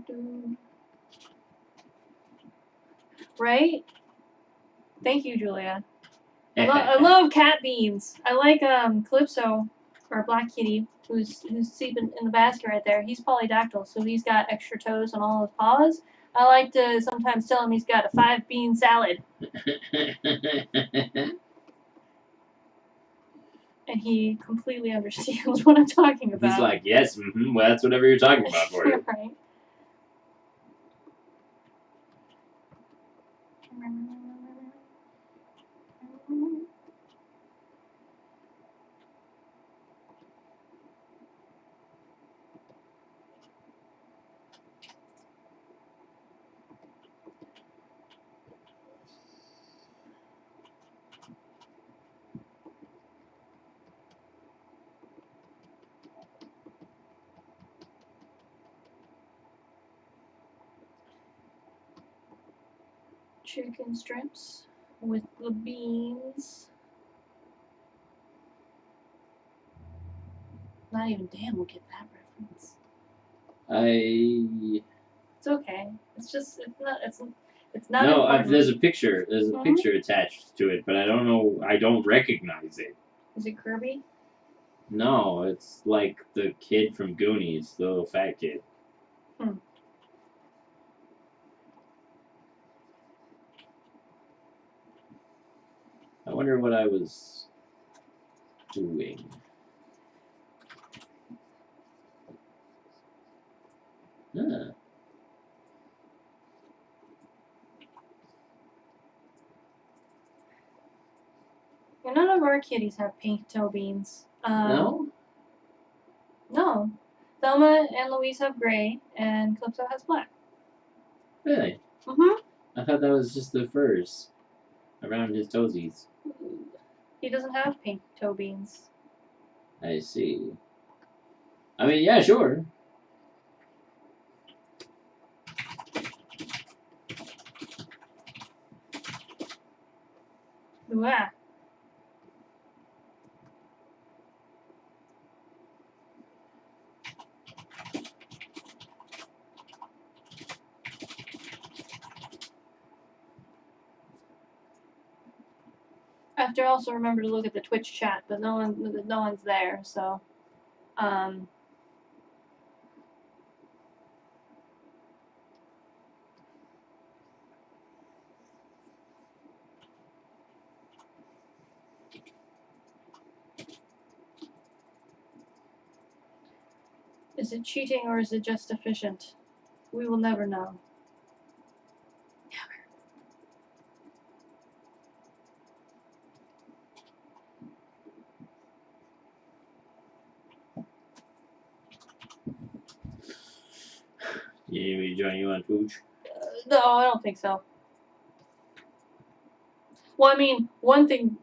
Do. Right? Thank you, Julia. I love cat beans. I like Calypso, or Black Kitty, who's sleeping in the basket right there. He's polydactyl, so he's got extra toes on all his paws. I like to sometimes tell him he's got a 5-bean salad. And he completely understands what I'm talking about. He's like, yes, well, that's whatever you're talking about for you. Right. Chicken strips with the beans. Not even Dan will get that reference. It's okay. It's not No, important. there's a picture. There's a picture attached to it, but I don't know. I don't recognize it. Is it Kirby? No, it's like the kid from Goonies, the little fat kid. I wonder what I was doing. Huh. Yeah, none of our kitties have pink toe beans. No? No. Thelma and Louise have gray, and Calypso has black. Really? I thought that was just the furs around his toesies. He doesn't have pink toe beans. I see. I mean, yeah, sure. Ooh-ah. I have to also remember to look at the Twitch chat, but no one's there, so is it cheating or is it just efficient? We will never know. You need me to join you on Twitch? No, I don't think so. Well, I mean, one thing,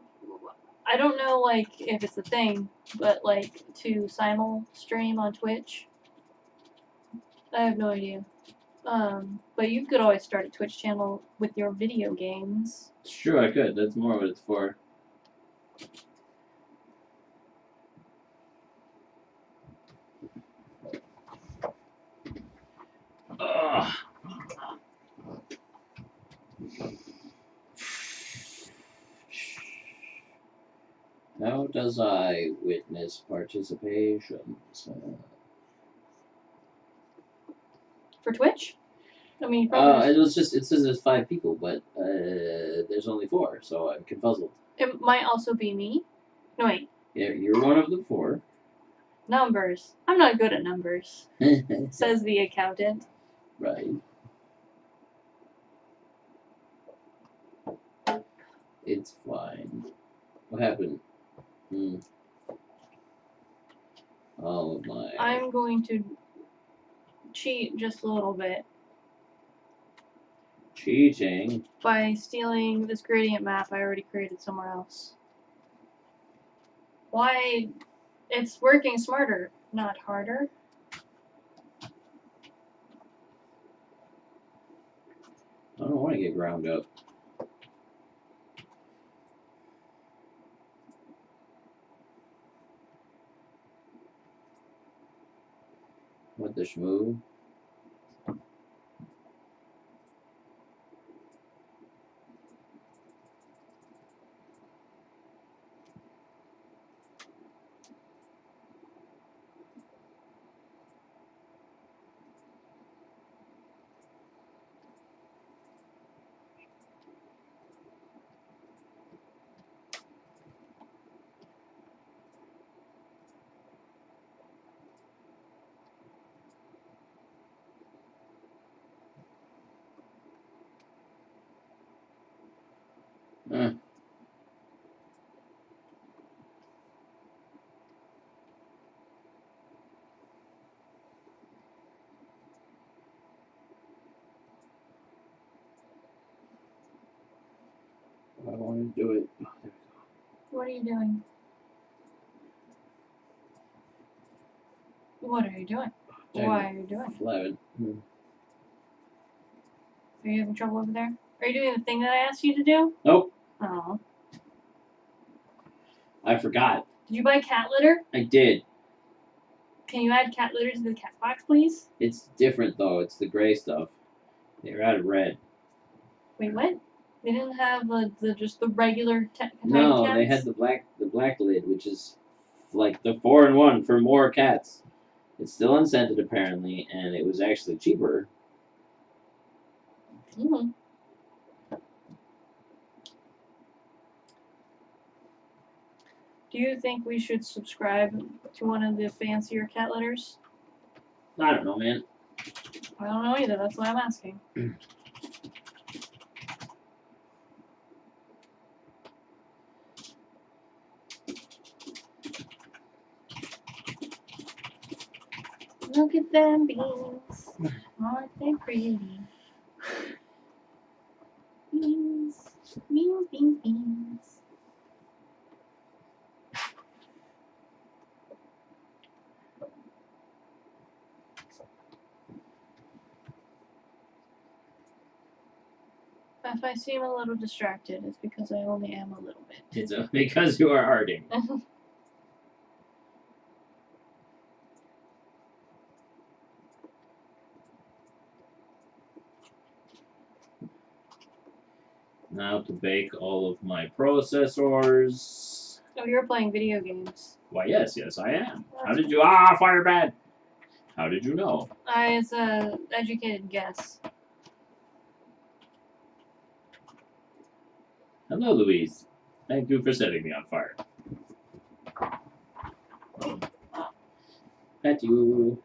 I don't know, like, if it's a thing, but, like, to simul stream on Twitch, I have no idea. But you could always start a Twitch channel with your video games. It's true, I could. That's more what it's for. How does I witness participation? For Twitch? I mean, probably It says there's 5 people, but there's only 4, so I'm confuzzled. it might also be me. No, wait. Yeah, you're one of the 4. Numbers. I'm not good at numbers, says the accountant. Right. It's fine. What happened? Oh my. I'm going to cheat just a little bit Cheating. by stealing this gradient map I already created somewhere else. Why? It's working smarter, not harder. I don't want to get ground up. What the shmoo? I want to do it. What are you doing? What are you doing? Why are you doing it? 11. Are you having trouble over there? Are you doing the thing that I asked you to do? Nope. Oh. I forgot. Did you buy cat litter? I did. Can you add cat litter to the cat box, please? It's different though. It's the gray stuff. They're out of red. Wait, what? They didn't have just the regular tiny No, cats? they had the black lid, which is like the 4-in-1 for more cats. It's still unscented apparently, and it was actually cheaper. Mm-hmm. Do you think we should subscribe to one of the fancier cat litters? I don't know, man. I don't know either. That's why I'm asking. Look at them beans. Aren't they pretty? Beans. Beans, beans, beans. If I seem a little distracted, it's because I only am a little bit. It's because you are arting. Now to bake all of my processors. Oh, you're playing video games. Why, yes, I am. How did you? Ah, fire bad. How did you know? It's a educated guess. Hello, Louise. Thank you for setting me on fire. Pet you.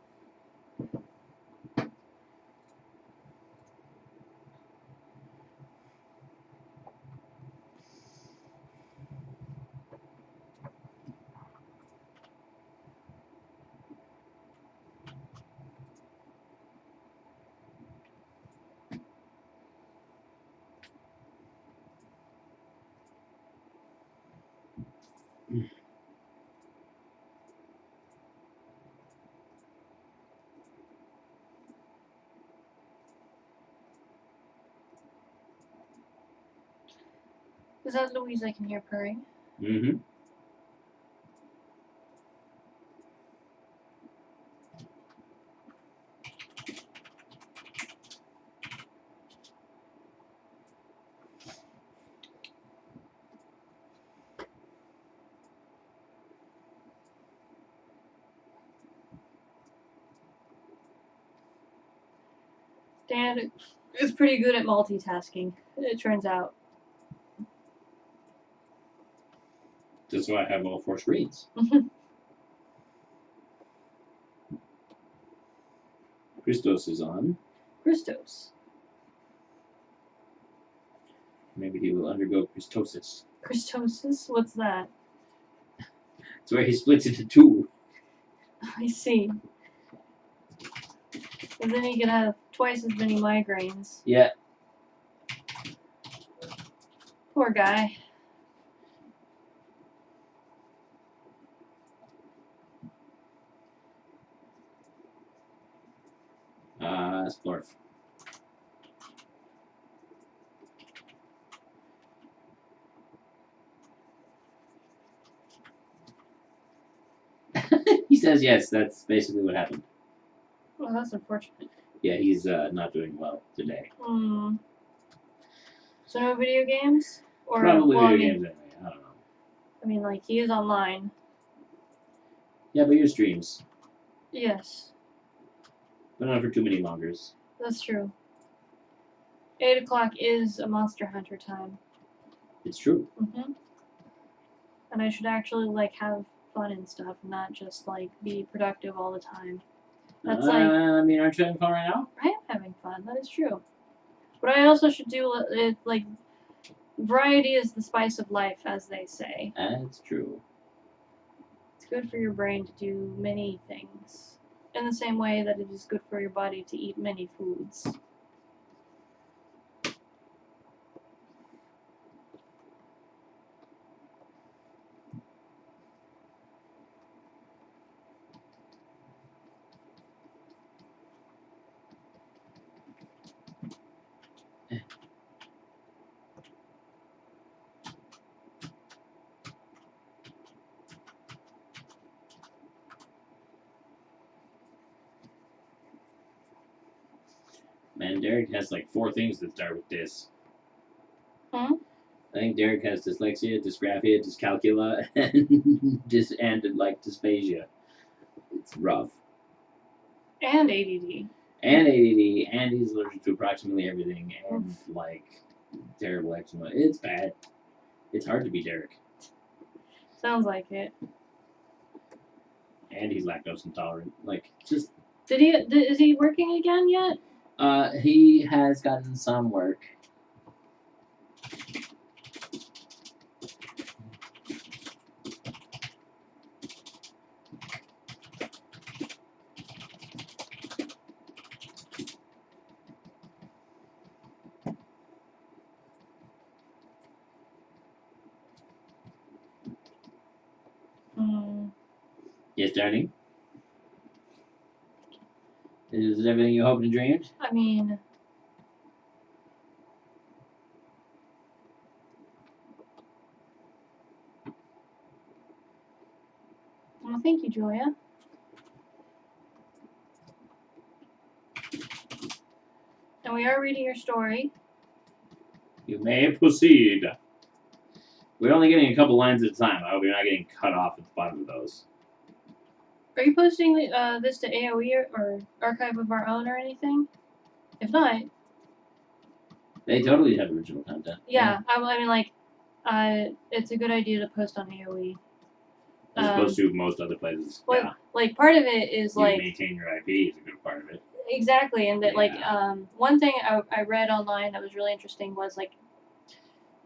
Is that Louise I can hear purring? Mm-hmm. Dan is pretty good at multitasking, it turns out. That's why I have all 4 screens. Christos is on. Christos. Maybe he will undergo Christosis. Christosis? What's that? It's where he splits into 2. I see. And then he could have twice as many migraines. Yeah. Poor guy. Splorf. He says yes, that's basically what happened. Well, that's unfortunate. Yeah, he's not doing well today. Hmm. So no video games? Or, Probably well, video games anyway, I don't know. I mean, like, he is online. Yeah, but your streams. Yes, But not for too many mongers. that's true. 8 o'clock is a Monster Hunter time. It's true. Mm-hmm. And I should actually, like, have fun and stuff, not just, like, be productive all the time. That's like, I mean, aren't you having fun right now? I am having fun, that is true. But I also should do it, like, variety is the spice of life, as they say. That's true. It's good for your brain to do many things. In the same way that it is good for your body to eat many foods. Man, Derek has like 4 things that start with this. Hmm? I think Derek has dyslexia, dysgraphia, dyscalculia, and like dysphagia. It's rough. And ADD. And ADD, and he's allergic to approximately everything, and like terrible eczema. It's bad. It's hard to be Derek. Sounds like it. And he's lactose intolerant. Like, just. Is he working again yet? He has gotten some work. Hmm. Yes, darling? Is it everything you hoped and dreamed? I mean... Well, thank you, Julia. And we are reading your story. You may proceed. We're only getting a couple lines at a time. I hope you're not getting cut off at the bottom of those. Are you posting this to AOE or Archive of Our Own or anything? If not... They totally have original content. Yeah, I mean, like, it's a good idea to post on AOE. As opposed to most other places. Well, yeah. Like, part of it is, You like... maintain your IP is a good part of it. Exactly, and that, Yeah. like, one thing I read online that was really interesting was, like,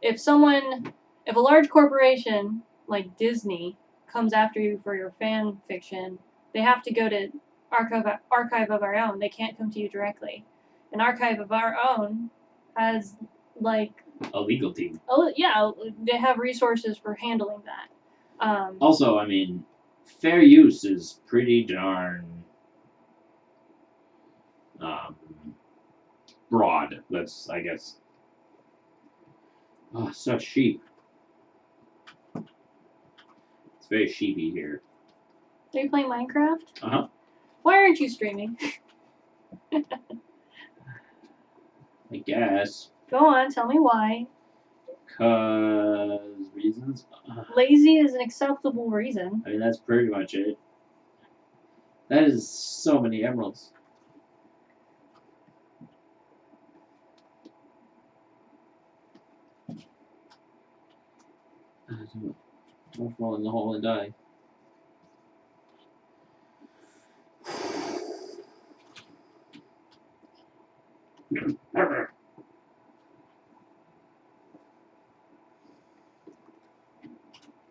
if a large corporation, like Disney, comes after you for your fan fiction, they have to go to Archive of Our Own. They can't come to you directly. And Archive of Our Own has, like... A legal team. Oh, yeah, they have resources for handling that. Also, I mean, fair use is pretty darn broad. That's, I guess. Oh, such sheep. It's very sheepy here. Are you playing Minecraft? Uh-huh. Why aren't you streaming? I guess. Go on, tell me why. 'Cause reasons. Lazy is an acceptable reason. I mean, that's pretty much it. That is so many emeralds. Don't fall in the hole and die.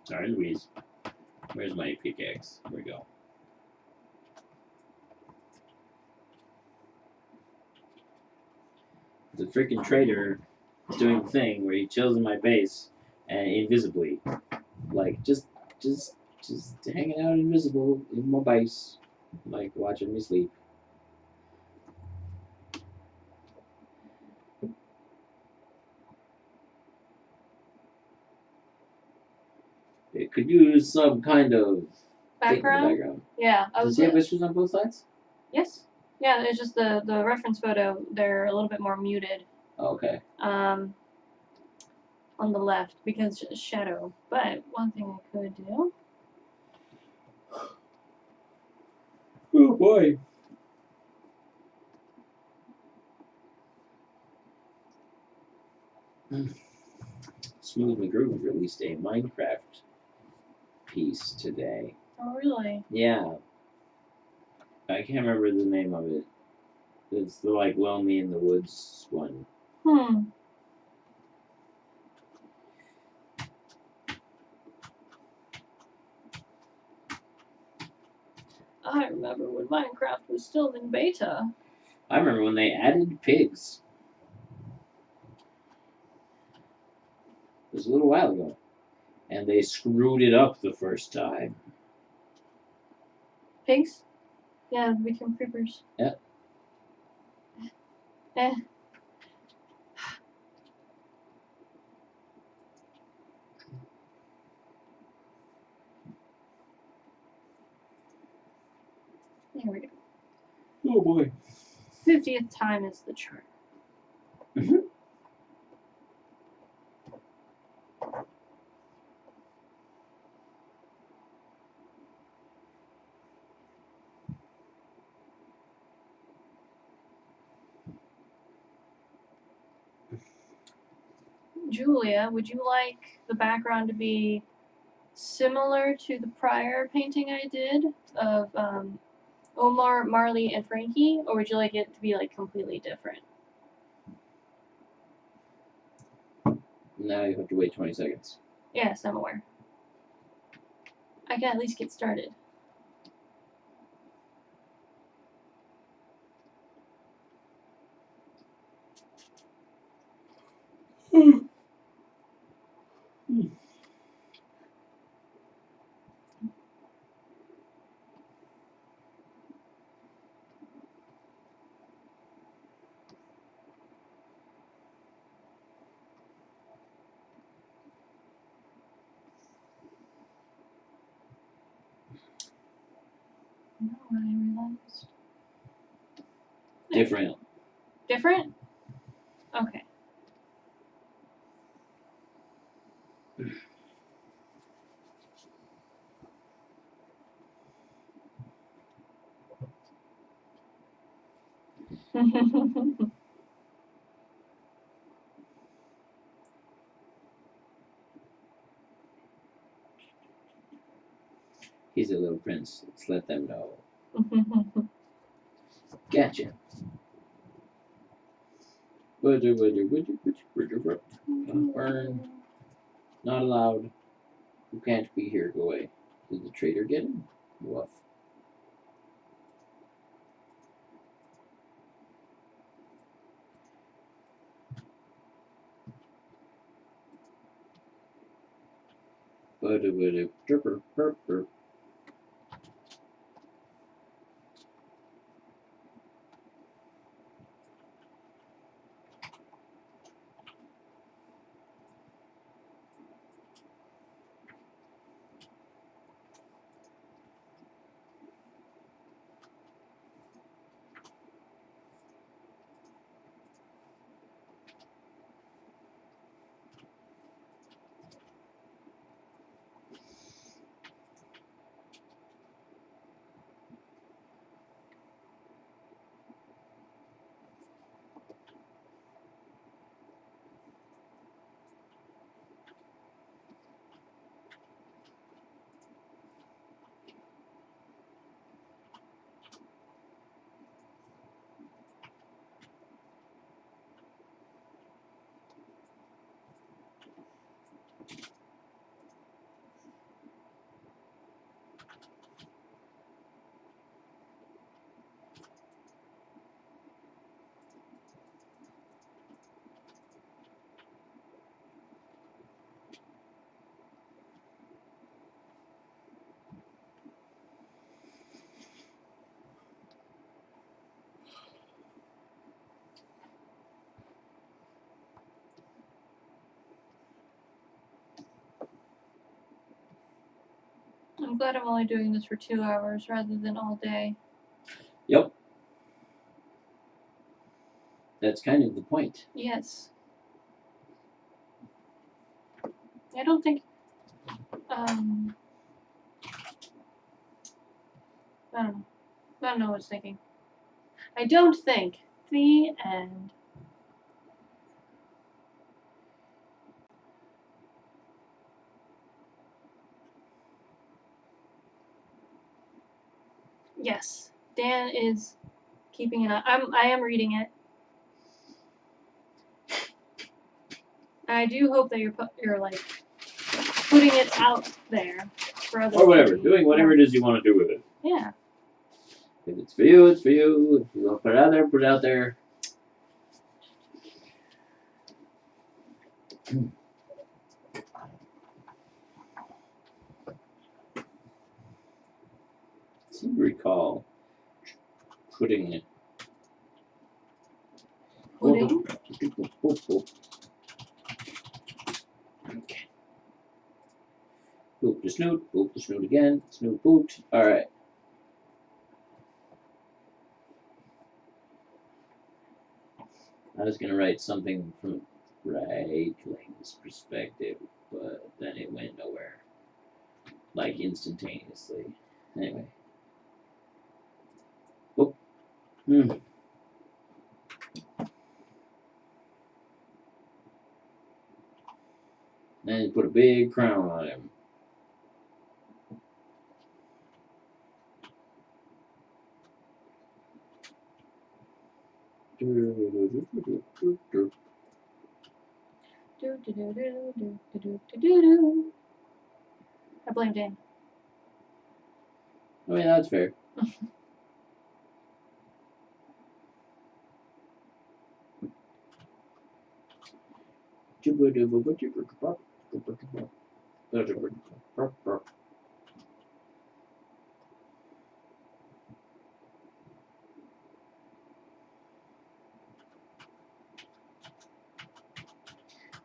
Sorry, Louise. Where's my pickaxe? Here we go. The freaking trader is doing the thing where he chills in my base and invisibly, like just hanging out invisible in my base, like watching me sleep. It could use some kind of Background? Yeah. Does he have whiskers on both sides? Yes. Yeah, it's just the reference photo, they're a little bit more muted. Okay. On the left, because shadow. But one thing I could do. Oh boy. Smooth McGroove released a Minecraft piece today. Oh, really? Yeah. I can't remember the name of it. It's the like Lonely in the Woods one. I remember when Minecraft was still in beta. I remember when they added pigs. It was a little while ago. And they screwed it up the first time. Pigs? Yeah, they become creepers. Yeah. Eh. There we go. Oh boy. 50th time is the charm. Julia, would you like the background to be similar to the prior painting I did of Omar, Marley, and Frankie, or would you like it to be like completely different? Now you have to wait 20 seconds. Yes, I'm aware. I can at least get started. No, I realized. Different. Different? Okay. He's a little prince. Let's let them know. Gotcha. Burn. Not allowed. You can't be here. Go away. Did the trader get him? Woof. I'm glad I'm only doing this for 2 hours rather than all day. Yep. That's kind of the point. Yes. I don't think, I don't know. I don't know what I was thinking. I don't think. The end. Yes. Dan is keeping an eye. I am reading it. I do hope that you're like putting it out there for others. Or whatever. to read. Doing whatever it is you want to do with it. Yeah. If it's for you, it's for you. If you want to put it out there, put it out there. I seem to recall putting. Pudding. Okay. Boop the snoot. Boop the snoot again. Snoot booped. Alright. I was going to write something from Reikling's perspective, but then it went nowhere. Like instantaneously. Anyway. Oh. And put a big crown on him. I blame Dan. Oh yeah, that's fair.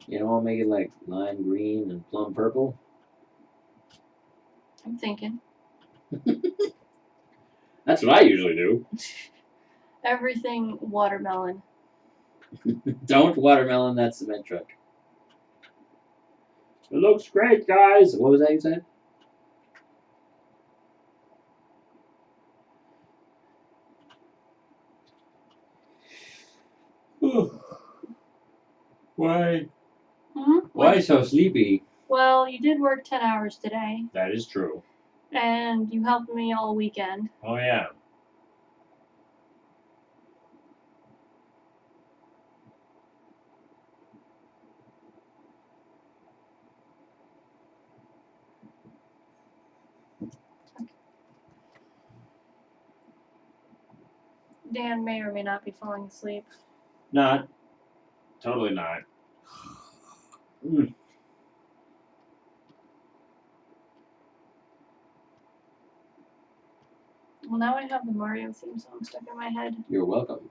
You know, I'll make it like lime green and plum purple. I'm thinking. That's what I usually do. Everything watermelon. Don't watermelon that cement truck. It looks great, guys. What was that you said? Why? Why so sleepy? Well, you did work 10 hours today. That is true. And you helped me all weekend. Oh yeah. Dan may or may not be falling asleep. Not. Totally not. Well, now I have the Mario theme song stuck in my head. You're welcome.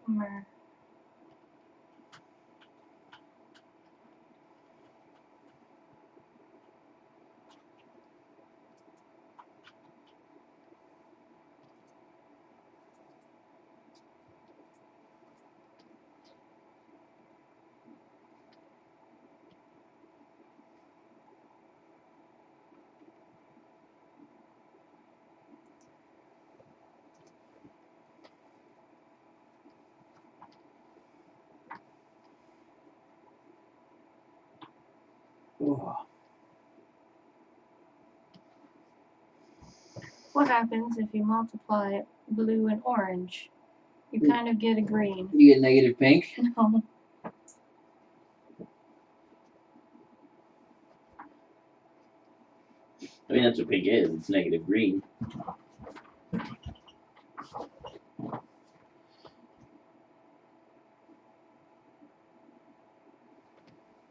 Oh. What happens if you multiply blue and orange? You kind of get a green. You get negative pink? No. I mean, that's what pink is. It's negative green.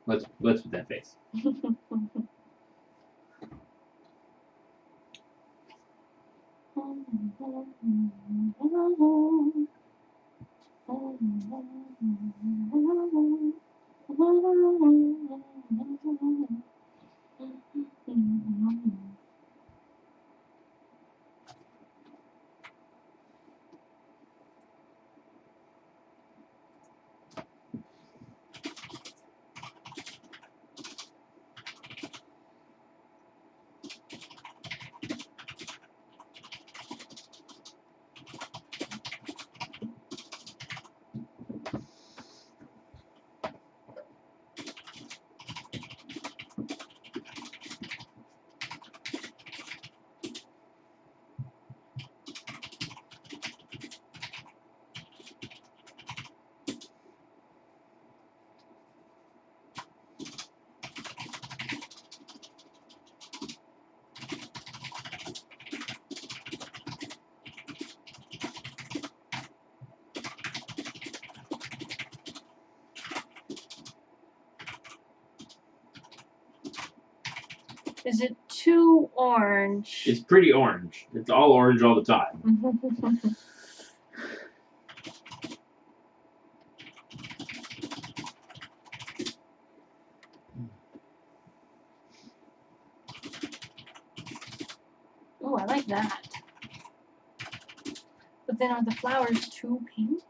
What's with that face? Is it too orange? It's pretty orange. It's all orange all the time. Oh, I like that. But then are the flowers too pink?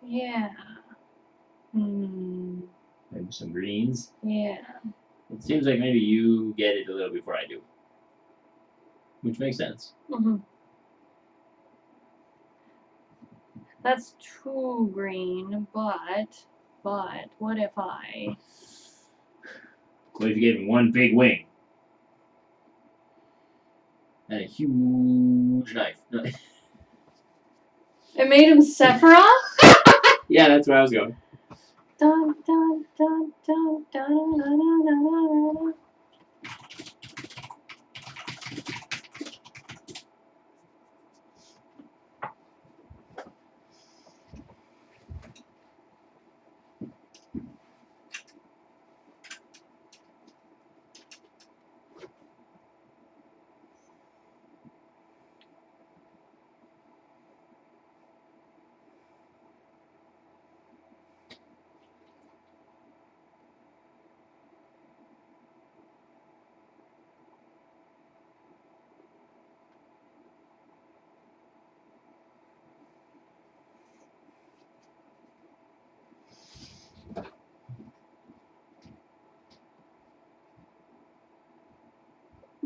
Yeah. Hmm. Maybe some greens. Yeah. It seems like maybe you get it a little before I do. Which makes sense. That's too green, but what if I... What if you gave him one big wing? And a huge knife. It made him Sephiroth? Yeah, that's where I was going. Dun, dun, dun, dun, dun, dun, dun, dun, dun, dun.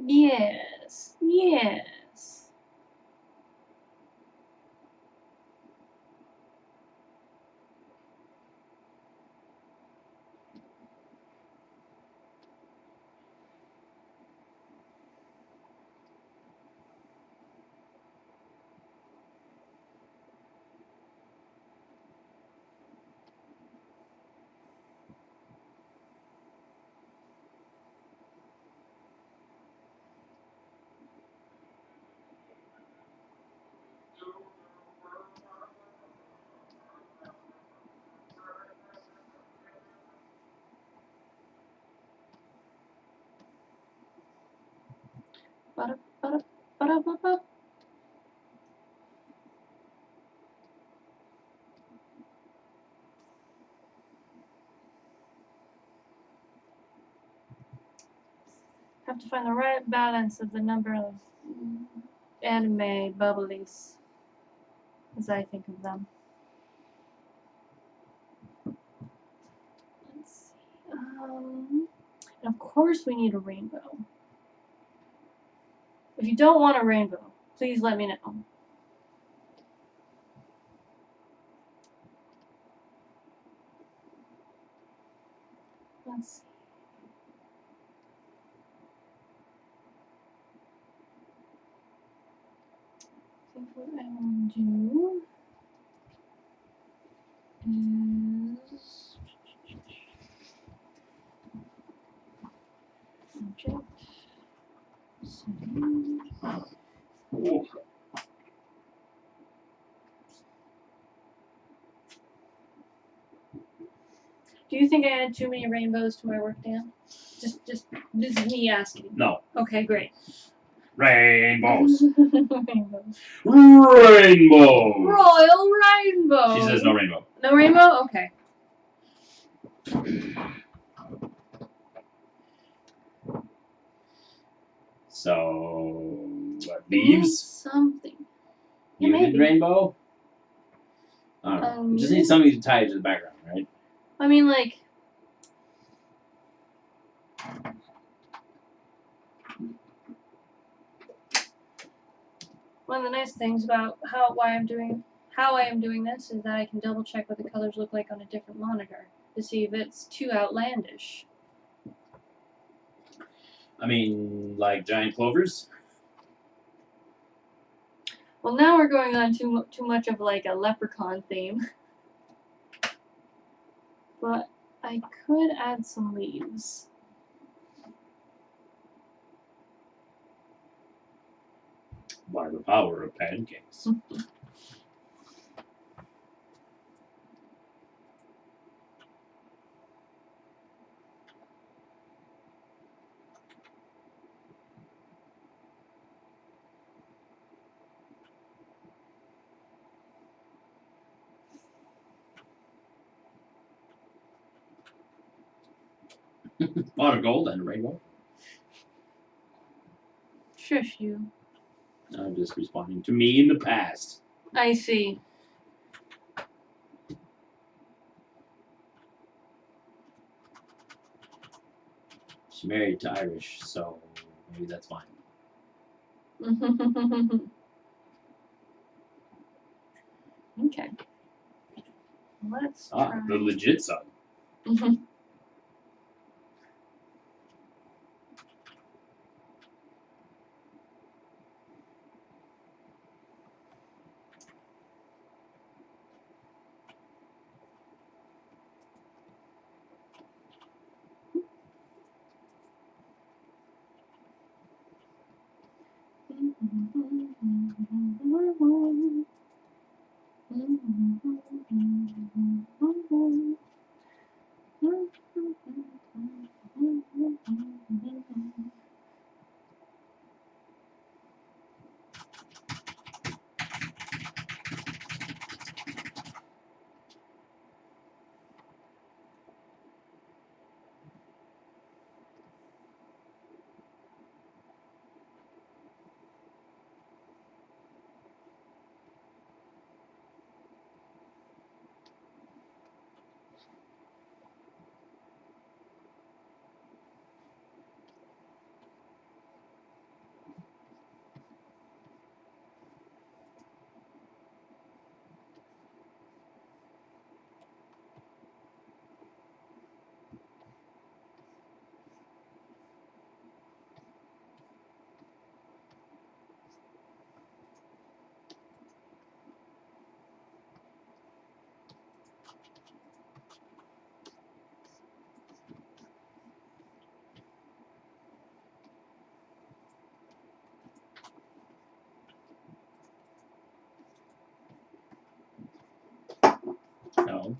Yes, yes. Ba-da, ba-da, ba-da, ba-ba. Have to find the right balance of the number of anime bubblies, as I think of them. Let's see. And of course we need a rainbow. If you don't want a rainbow, please let me know. Let's see. I think what I will do is object setting. Oh. Do you think I had too many rainbows to my work, Dan? Just this is me asking. No. Okay, great. Rainbows. Rainbows. Rainbow. Royal rainbow. She says no rainbow. No rainbow? Okay. So what, leaves? Something. Yeah, Muted maybe. rainbow? I don't know. We just need something to tie it to the background, right? I mean, like. One of the nice things about how I am doing this is that I can double check what the colors look like on a different monitor to see if it's too outlandish. I mean, like giant clovers? Well, now we're going on too much of like a leprechaun theme. But I could add some leaves. By the power of pancakes. Pot of gold and a rainbow. Shush you. I'm just responding to me in the past. I see. She's married to Irish, so maybe that's fine. Okay. Let's try. The legit son.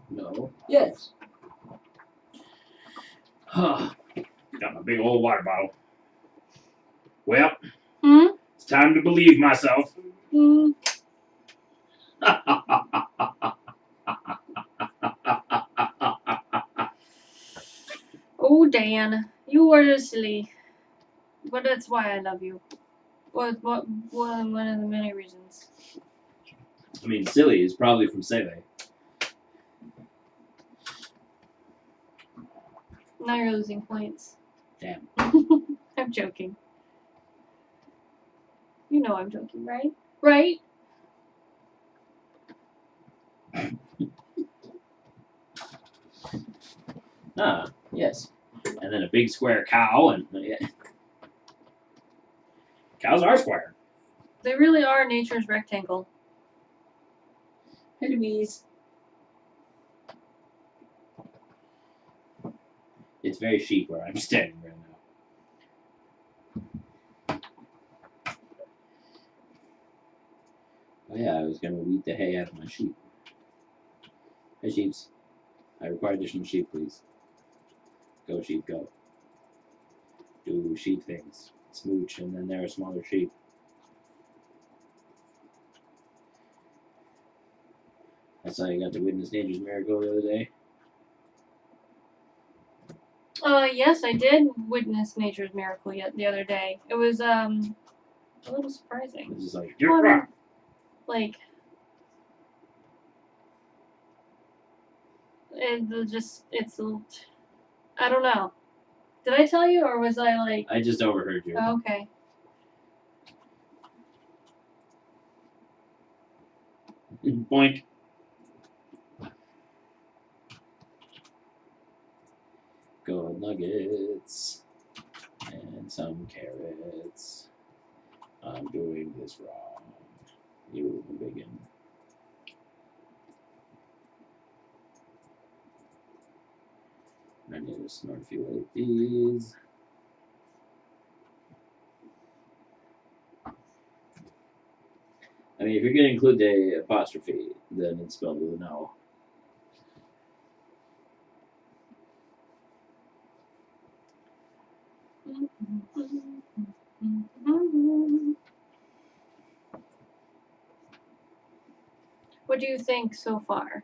No. Yes. Got my big old water bottle. Well, it's time to believe myself. Oh, Dan, you are silly. But that's why I love you. One of the many reasons. I mean, silly is probably from Seve. Now you're losing points. Damn. I'm joking. You know I'm joking, right? Right? Ah, yes. And then a big square cow, and cows are square. They really are nature's rectangle. Hey, Louise. It's very sheep where I'm standing right now. Oh yeah, I was gonna weed the hay out of my sheep. Hey, sheeps. I require additional sheep, please. Go, sheep, go. Do sheep things. Smooch, and then there are smaller sheep. I saw you got to witness Nature's Miracle the other day. Yes, I did witness nature's miracle the other day. It was a little surprising. It's just like, Like, it's I don't know. Did I tell you, or was I like? I just overheard you. Oh, okay. Boink. Gold nuggets and some carrots. I'm doing this wrong. You begin. I need to snort a few of these. I mean, if you're going to include the apostrophe, then it's spelled with an O. What do you think so far?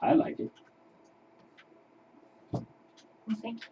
I like it. Well, thank you.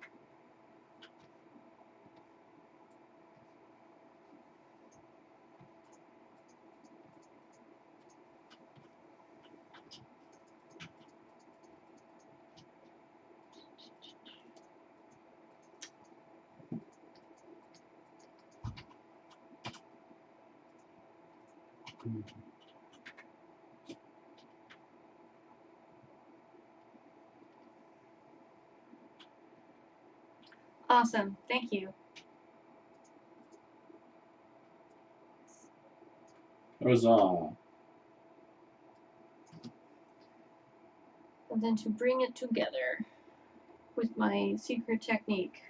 Awesome. Thank you. Huzzah. And then to bring it together with my secret technique,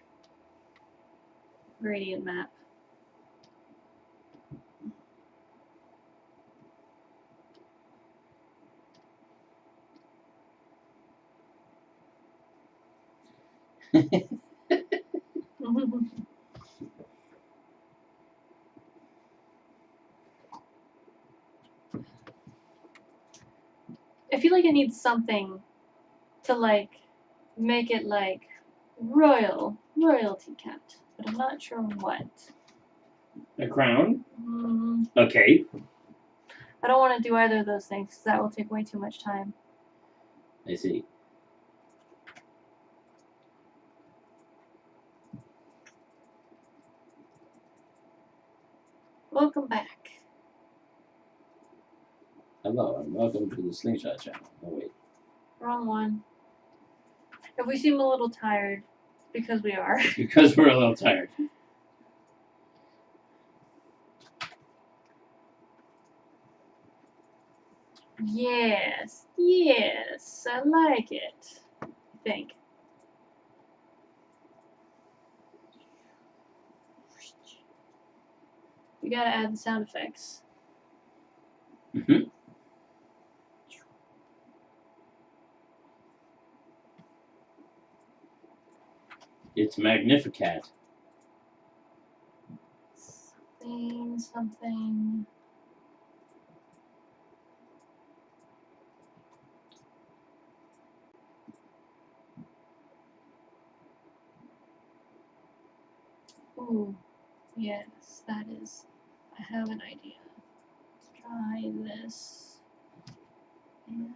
gradient map. I feel like it needs something to like make it like royalty cat, but I'm not sure what. A crown? Mm, A cape? I don't want to do either of those things because that will take way too much time. I see. Welcome back. Hello, and welcome to the Slingshot channel. Oh, wait. Wrong one. If we seem a little tired, because we are. Because we're a little tired. Yes, yes, I like it. I think. You gotta add the sound effects. Mm-hmm. It's Magnificat. Something. Ooh, yes, that is. I have an idea. Let's try this. And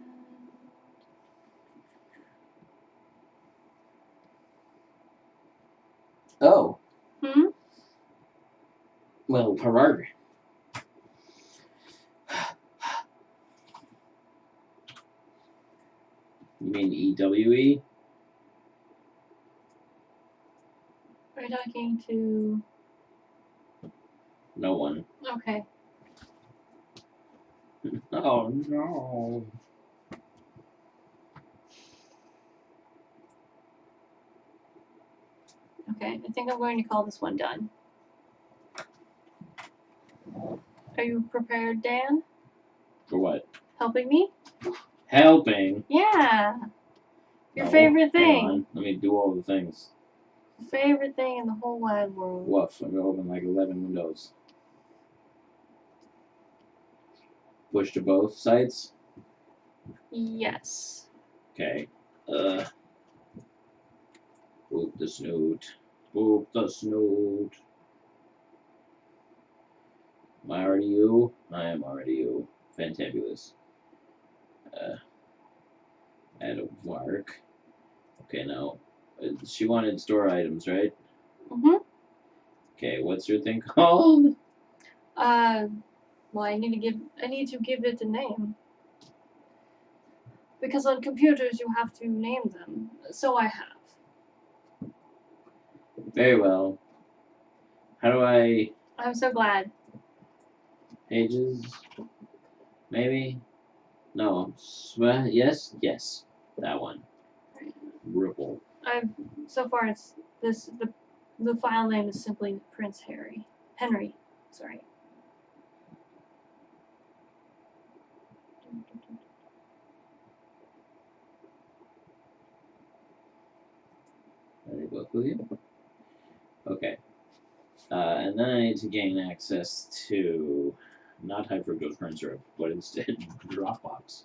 Oh. hmm? Well, Hararg. You mean EWE? Are you talking to? No one. Okay. Oh, no. Okay, I think I'm going to call this one done. Are you prepared, Dan? For what? Helping me? Helping. Yeah. Your No, favorite hang thing. on. Let me do all the things. Favorite thing in the whole wide world. Woof. I'm going to open like 11 windows. Push to both sides? Yes. Okay. Boop the snoot. Boop the snoot. Am I already you? I am already you. Fantabulous. Add a mark. Okay, now. She wanted store items, right? Mm-hmm. Okay, what's your thing called? Well, I need to give it a name. Because on computers you have to name them. So I have. Very well. How do I... I'm so glad. Pages? Maybe? No. Yes? Yes. That one. Ripple. So far it's the file name is simply Prince Henry. Sorry. Are they both with you? Okay. And then I need to gain access to not high fructose corn syrup, but instead Dropbox.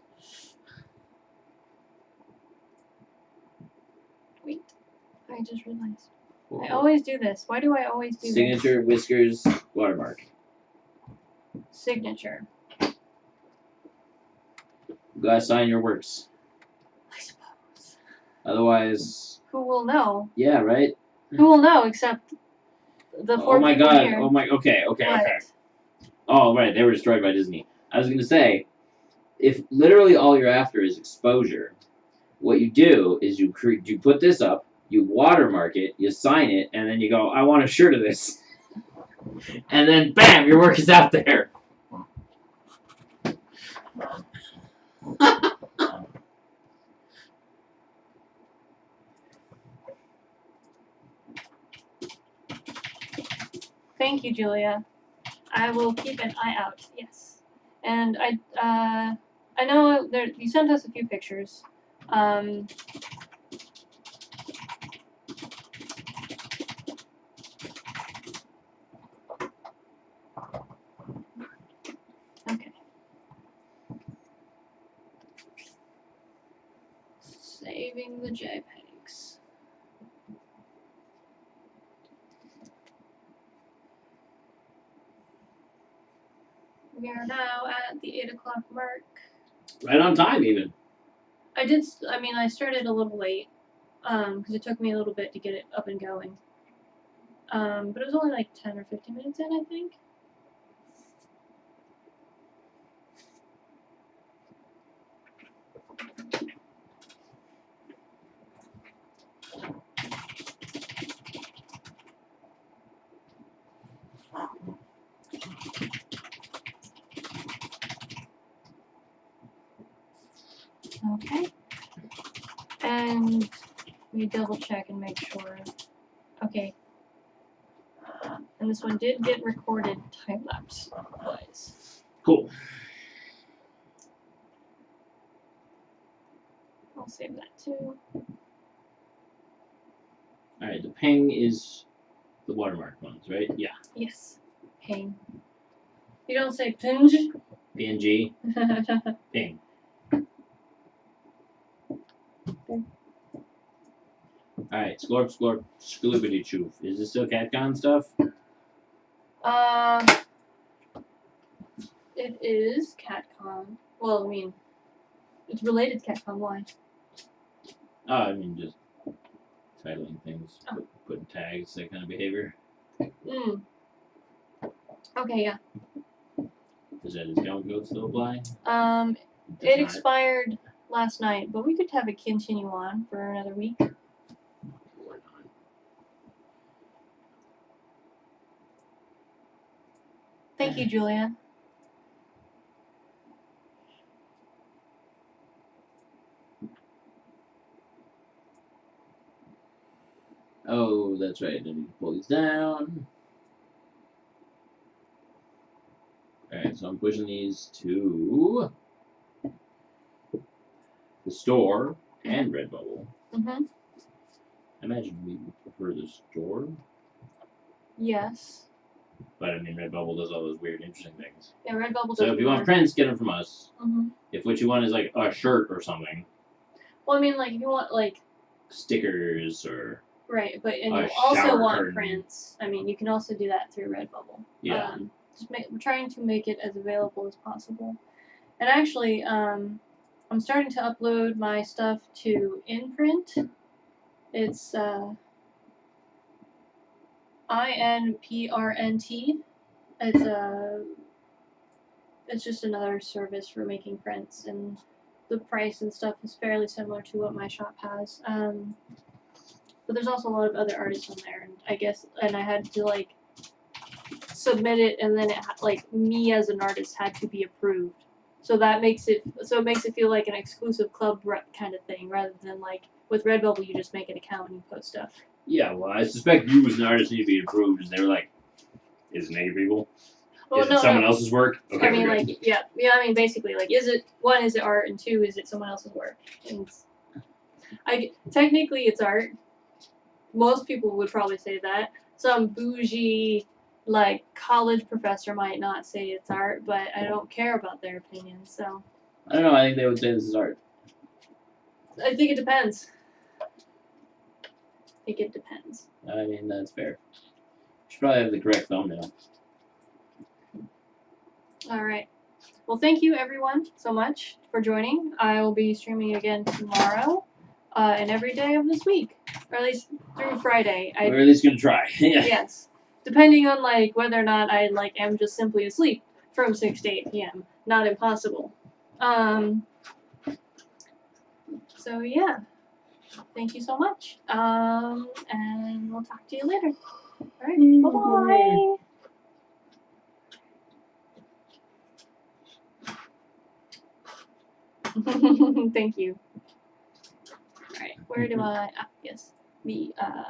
Wait. I just realized. Cool. I always do this. Why do I always do Signature, whiskers, watermark. this? Signature. You gotta sign your works. I suppose. Otherwise, Who will know? yeah, right? Who will know except the four Oh my people god. here? Oh my. Okay. What? Oh, right. They were destroyed by Disney. I was gonna say, if literally all you're after is exposure, what you do is you put this up, you watermark it, you sign it, and then you go, I want a shirt of this. And then, bam, your work is out there. Thank you, Julia. I will keep an eye out. Yes. And I know you sent us a few pictures. Okay. Saving the JPEGs. We are now at the 8 o'clock mark. Right on time, even. I started a little late, because it took me a little bit to get it up and going. But it was only like 10 or 15 minutes in, I think. Okay. And we double check and make sure. Okay. And this one did get recorded time lapse wise. Cool. I'll save that too. Alright, the ping is the watermark ones, right? Yeah. Yes. Ping. You don't say pinge? PNG, ping. Alright, Scorp, Skloopity Choof. Is this still CatCon stuff? It is CatCon. Well, I mean, it's related to CatCon. Why? Oh, I mean, just titling things, putting tags, that kind of behavior. Okay, yeah. Does that discount code still apply? It expired last night, but we could have it continue on for another week. Or not. Thank you, Julia. Oh, that's right. I need to pull these down. Alright, so I'm pushing these to the store and Redbubble. Mm-hmm. I imagine we would prefer the store. Yes. But I mean, Redbubble does all those weird, interesting things. Yeah, Redbubble does. So if you want prints, get them from us. Mm-hmm. If what you want is like a shirt or something. Well, I mean, like, if you want, like, stickers or. Right, but and a you also shower want curtain. prints. I mean, you can also do that through Redbubble. Yeah. We're trying to make it as available as possible. And actually, I'm starting to upload my stuff to InPrint. It's INPRNT. It's just another service for making prints, and the price and stuff is fairly similar to what my shop has. But there's also a lot of other artists on there, and I had to like submit it, and then like me as an artist had to be approved. So that makes it feel like an exclusive club kind of thing, rather than like with Redbubble you just make an account and you post stuff. Yeah, well, I suspect you as an artist need to be approved, and they were like, "Is it naked people? Well, Is it someone else's work?" Okay, I mean, we're good. like, yeah. I mean, basically, like, is it art, and two, is it someone else's work? And technically, it's art. Most people would probably say that. Some bougie, like, college professor might not say it's art, but I don't care about their opinion. So I don't know. I think they would say this is art. I think it depends. I think it depends. I mean, that's fair. Should probably have the correct thumbnail. All right. Well, thank you everyone so much for joining. I will be streaming again tomorrow, and every day of this week, or at least through Friday. We're at least gonna try. Yeah. Yes, depending on like whether or not I like am just simply asleep from 6 to 8 p.m. Not impossible. So yeah, thank you so much. And we'll talk to you later. All right. Bye bye. Thank you. Alright, where do I, yes, the,